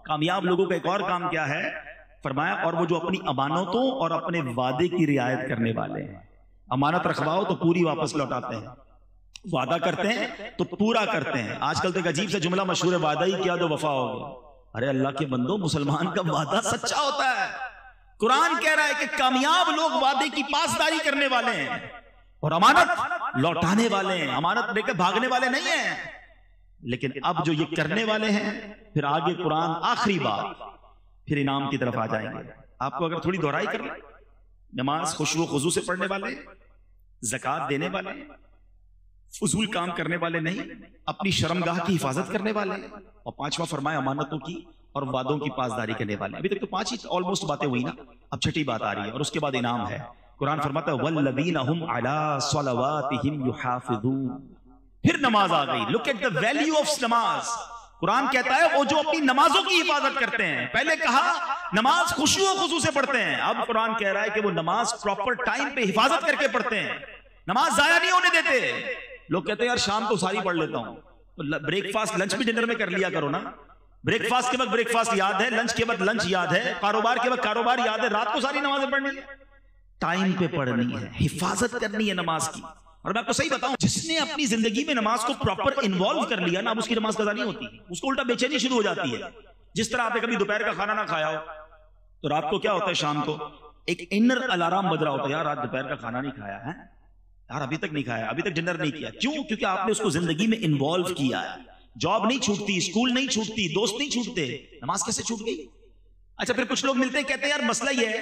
کامیاب لوگوں کا ایک اور کام کیا ہے؟ فرمایا اور وہ جو اپنی امانتوں اور اپنے وعدے کی رعایت کرنے والے ہیں. امانت رکھواؤ تو پوری واپس لوٹاتے ہیں، وعدہ کرتے ہیں تو پورا کرتے ہیں. آج کل تو ایک عجیب سا جملہ مشہور ہے، وعدہ ہی کیا تو وفا ہو گیا. ارے اللہ کے بندو، مسلمان کا وعدہ سچا ہوتا ہے. قرآن کہہ رہا ہے کہ کامیاب لوگ وعدے کی پاسداری کرنے والے ہیں اور امانت لوٹانے والے ہیں. امانت لے کے بھاگنے والے نہیں ہیں. لیکن اب جو یہ کرنے والے ہیں، پھر آگے قرآن آخری بات، پھر انعام کی طرف آ جائیں گے. آپ کو اگر تھوڑی دہرائی کرنا، نماز خشوع و خضوع سے پڑھنے والے، زکوٰۃ دینے والے، فضول کام کرنے والے نہیں، اپنی شرمگاہ کی حفاظت کرنے والے، اور پانچواں فرمایا امانتوں کی اور وعدوں کی پاسداری کرنے والے. ابھی تک تو 5 ہی آلموسٹ باتیں ہوئی نا، اب 6ٹھی بات آ رہی ہے اور اس کے بعد انعام ہے. قرآن فرماتا ہے وَالَّذِينَ هُمْ عَلَىٰ صَلَوَاتِهِمْ يُحَافِظُونَ. پھر نماز آ گئی. Look at the value of namaz. قرآن کہتا ہے وہ جو اپنی نمازوں کی حفاظت کرتے ہیں. پہلے کہا نماز خشوع و خضوع سے پڑھتے ہیں، اب قرآن کہہ رہا ہے کہ وہ نماز پراپر ٹائم پہ حفاظت کر کے پڑھتے ہیں، نماز ضائع نہیں ہونے دیتے. لوگ کہتے ہیں یار شام کو ساری پڑھ لیتا ہوں، بریک فاسٹ لنچ بھی ڈنر میں کر لیا کرو نا. بریک فاسٹ کے وقت بریک فاسٹ یاد ہے، لنچ کے وقت لنچ یاد ہے، کاروبار کے وقت کاروبار یاد ہے، رات کو ساری نمازیں پڑھنی ہے. ٹائم پہ پڑھنی ہے، حفاظت کرنی ہے نماز کی. اور میں آپ کو صحیح بتاؤں، جس نے اپنی زندگی میں نماز کو پراپر انوالو کر لیا نا، اب اس کی نماز قضا نہیں ہوتی، اس کو الٹا بے چینی شروع ہو جاتی ہے. جس طرح آپ نے کبھی دوپہر کا کھانا نہ کھایا ہو تو رات کو کیا ہوتا ہے، شام کو ایک انر الارم بج رہا ہوتا ہے، یار آج دوپہر کا کھانا نہیں کھایا ہے، یار ابھی تک نہیں کھایا، ابھی تک ڈنر نہیں کیا. کیوں؟ کیونکہ آپ نے اس کو زندگی میں انوالو کیا ہے. جاب نہیں چھوٹتی، اسکول نہیں چھوٹتی، دوست نہیں چھوٹتے، نماز کیسے چھوٹ گئی؟ اچھا پھر کچھ لوگ ملتے ہیں کہتے ہیں یار مسئلہ یہ ہے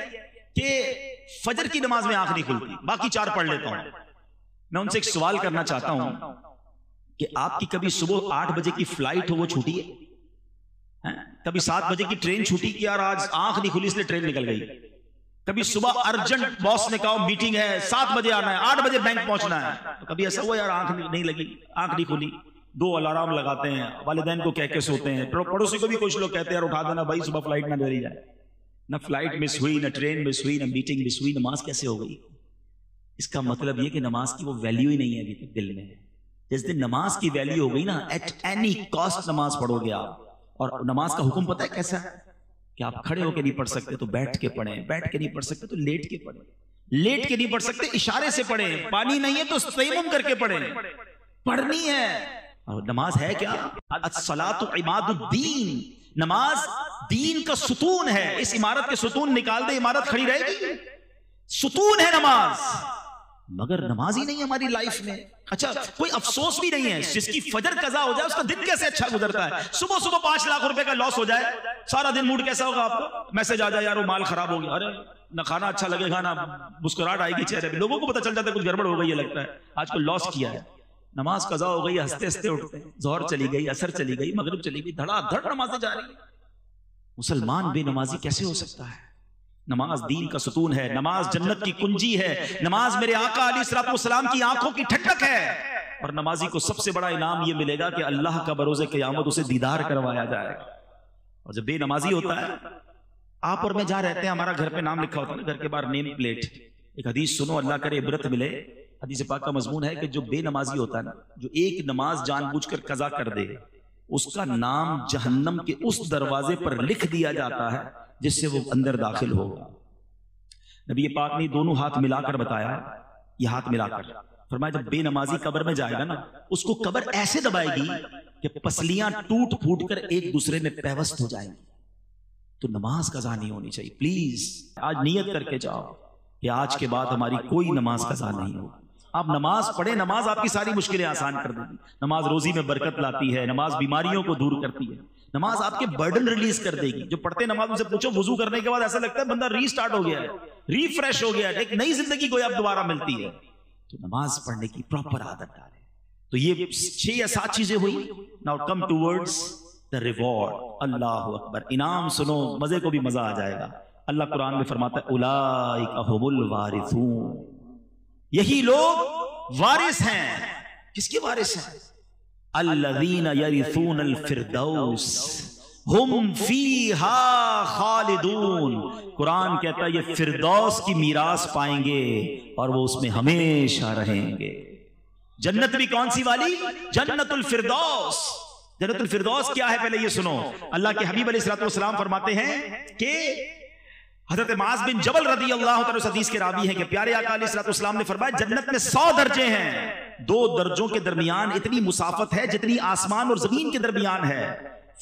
کہ فجر کی نماز میں آنکھ نہیں کھلتی، باقی 4 پڑھ لیتا ہوں. میں ان سے ایک سوال کرنا چاہتا ہوں کہ آپ کی کبھی صبح 8 بجے کی فلائٹ ہو وہ چھوٹی ہے؟ کبھی 7 بجے کی ٹرین چھوٹی کہ یار آج آنکھ نہیں کھلی اس لیے ٹرین نکل گئی؟ کبھی صبح ارجنٹ باس نے کہا میٹنگ ہے 7 بجے آنا ہے، 8 بجے بینک پہنچنا ہے، تو کبھی ایسا ہوا یار آنکھ نہیں لگی، آنکھ نہیں کھلی؟ 2 الارم لگاتے ہیں، والدین کو کہہ کے سوتے ہیں، پڑوسی کو بھی کچھ لوگ کہتے ہیں یار اٹھا دینا بھائی صبح فلائٹ نہ دے جائے. نہ فلائٹ مس ہوئی، نہ ٹرین مس ہوئی، نہ میٹنگ مس ہوئی، نماز کیسے ہو گئی؟ اس کا مطلب یہ کہ نماز کی وہ ویلیو ہی نہیں ہے ابھی تک دل میں. جس دن نماز کی ویلیو ہو گئی نا، ایٹ اینی کاسٹ نماز پڑھو گے آپ. اور نماز کا حکم پتہ ہے کیسا ہے کہ آپ کھڑے ہو کے نہیں پڑھ سکتے تو بیٹھ کے پڑھیں، بیٹھ کے نہیں پڑھ سکتے تو لیٹ کے پڑھیں، لیٹ کے نہیں پڑھ سکتے اشارے سے پڑھیں، پانی نہیں ہے تو تیمم کر کے پڑھیں. پڑھنی ہے. اور نماز ہے کیا؟ الصلاۃ عماد الدین. نماز دین کا ستون ہے. اس عمارت کے ستون نکال دے عمارت کھڑی رہے گی؟ ستون ہے نماز. مگر نماز ہی نہیں ہے ہماری لائف میں. اچھا کوئی افسوس بھی نہیں ہے جس کی فجر قضا ہو جائے اس کا دن کیسے اچھا گزرتا ہے. صبح صبح 5 لاکھ روپے کا لاس ہو جائے، سارا دن موڈ کیسا ہوگا آپ کو؟ میسج آ جائے یار وہ مال خراب ہو گیا، ارے نہ کھانا اچھا لگے گا نہ مسکراہٹ آئے گی چہرے پہ، لوگوں کو پتہ چل جاتا ہے کچھ گڑبڑ ہو گئی ہے، لگتا ہے آج کو لاس کیا ہے. نماز قضا ہو گئی، ہنستے ہنستے اٹھتے ہیں، ظہر چلی گئی، عصر چلی گئی، مغرب چلی گئی، دھڑا دھڑ نمازیں جا رہی ہیں. مسلمان بے نمازی کیسے ہو سکتا ہے؟ نماز دین کا ستون ہے، نماز جنت کی کنجی ہے، نماز میرے آقا علیہ الصلوۃ والسلام کی آنکھوں کی ٹھنڈک ہے. اور نمازی کو سب سے بڑا انعام یہ ملے گا کہ اللہ کا بروز قیامت اسے دیدار کروایا جائے گا. اور جب بے نمازی ہوتا ہے، آپ اور میں جہاں رہتے ہیں ہمارا گھر پہ نام لکھا ہوتا ہے نا، گھر کے باہر نیم پلیٹ. ایک حدیث سنو، اللہ کرے عبرت ملے. حدیث پاک کا مضمون ہے کہ جو بے نمازی ہوتا ہے نا، جو ایک نماز جان بوجھ کر قضا کر دے، اس کا نام جہنم کے اس دروازے پر لکھ دیا جاتا ہے جس سے وہ اندر داخل ہوگا. نبی پاک نے دونوں ہاتھ ملا کر بتایا، یہ ہاتھ ملا کر فرمایا جب بے نمازی قبر میں جائے گا نا، اس کو قبر ایسے دبائے گی کہ پسلیاں ٹوٹ پھوٹ کر ایک دوسرے میں پیوست ہو جائیں گی. تو نماز قضا نہیں ہونی چاہیے. پلیز آج نیت کر کے جاؤ کہ آج کے بعد ہماری کوئی نماز قضا نہیں ہو. آپ نماز پڑھیں، نماز آپ کی ساری مشکلیں آسان کر دے گی. نماز روزی میں برکت لاتی ہے، نماز بیماریوں کو دور کرتی ہے، نماز آپ کے برڈن ریلیز کر دے گی. جو پڑھتے نماز ان سے پوچھو وضو کرنے کے بعد ایسا لگتا ہے بندہ ری سٹارٹ ہو گیا ہے، ریفریش ہو گیا ہے، ایک نئی زندگی کو اب دوبارہ ملتی ہے. تو نماز پڑھنے کی پراپر عادت ڈالیں. تو یہ 6 یا 7 چیزیں ہوئی. Now come towards the reward. اللہ اکبر. انعام سنو، مزے کو بھی مزہ آ جائے گا. اللہ قرآن میں فرماتا ہے اولئک ھم الوارثون، یہی لوگ وارث ہیں. کس کے وارث ہیں؟ الذین یرثون الفردوس ہم فیہا خالدون. قرآن کہتا ہے یہ فردوس کی میراث پائیں گے اور وہ اس میں ہمیشہ رہیں گے. جنت بھی کون سی والی؟ جنت الفردوس. جنت الفردوس کیا ہے پہلے یہ سنو. اللہ کے حبیب علیہ الصلوۃ والسلام فرماتے ہیں کہ حضرت معاذ بن جبل رضی اللہ تعالی عنہ حدیث کے راوی ہیں کہ پیارے آقا علیہ الصلوۃ والسلام نے فرمایا جنت میں 100 درجے ہیں. 2 درجوں کے درمیان اتنی مسافت ہے جتنی آسمان اور زمین کے درمیان ہے.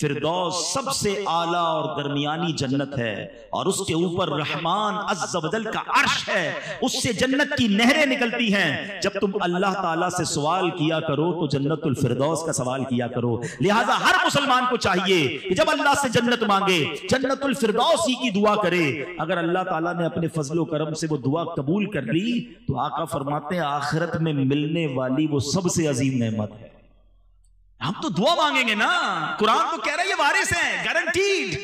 فردوس سب سے اعلیٰ اور درمیانی جنت ہے اور اس کے اوپر رحمان عز و جل کا عرش ہے. اس سے جنت کی نہریں نکلتی ہیں. جب تم اللہ تعالیٰ سے سوال کیا کرو تو جنت الفردوس کا سوال کیا کرو. لہٰذا ہر مسلمان کو چاہیے کہ جب اللہ سے جنت مانگے جنت الفردوس ہی کی دعا کرے. اگر اللہ تعالیٰ نے اپنے فضل و کرم سے وہ دعا قبول کر لی تو آقا فرماتے ہیں آخرت میں ملنے والی وہ سب سے عظیم نعمت ہے. ہم تو دعا مانگیں گے نا. قرآن تو کہہ رہا ہے یہ وارث ہیں، گارنٹیڈ.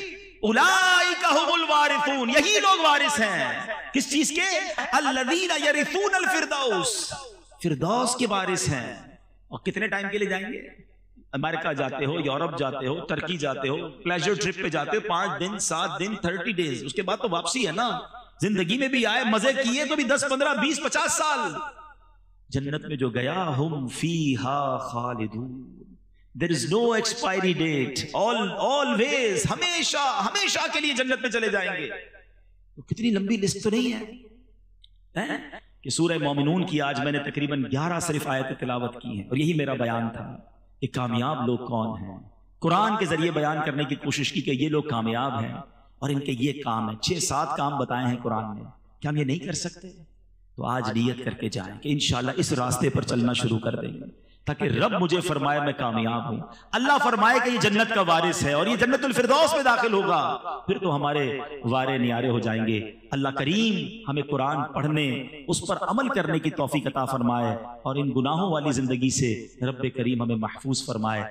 اولئک ھم الوارثون، یہی لوگ وارث ہیں. کس چیز کے؟ الذین یرثون الفردوس، فردوس کے وارث ہیں. اور کتنے ٹائم کے لیے جائیں گے؟ امریکہ جاتے ہو، یورپ جاتے ہو، ترکی جاتے ہو، پلیجر ٹرپ پہ جاتے ہو، 5 دن 7 دن 30 ڈیز، اس کے بعد تو واپسی ہے نا. زندگی میں بھی آئے مزے کیے تو بھی 10 15 20 50 سال. جنت میں جو گیا ہم فیہا خالدون. There is no expiry date. Always, ہمیشہ ہمیشہ کے لیے جنت میں چلے جائیں گے. تو کتنی لمبی لسٹ تو نہیں ہے کہ سورہ مومنون کی آج میں نے تقریباً 11 صرف آیت تلاوت کی ہیں اور یہی میرا بیان تھا کہ کامیاب لوگ کون ہیں. قرآن کے ذریعے بیان کرنے کی کوشش کی کہ یہ لوگ کامیاب ہیں اور ان کے یہ کام ہیں. 6-7 کام بتائے ہیں قرآن نے. کیا ہم یہ نہیں کر سکتے؟ تو آج نیت کر کے جائیں کہ انشاءاللہ اس راستے پر چلنا شروع کر دیں گے تاکہ رب مجھے فرمائے میں کامیاب ہوں. اللہ فرمائے کہ یہ جنت کا وارث ہے اور یہ جنت الفردوس میں داخل ہوگا. پھر تو ہمارے وارے نیارے ہو جائیں گے. اللہ کریم ہمیں قرآن پڑھنے، اس پر عمل کرنے کی توفیق عطا فرمائے اور ان گناہوں والی زندگی سے رب کریم ہمیں محفوظ فرمائے.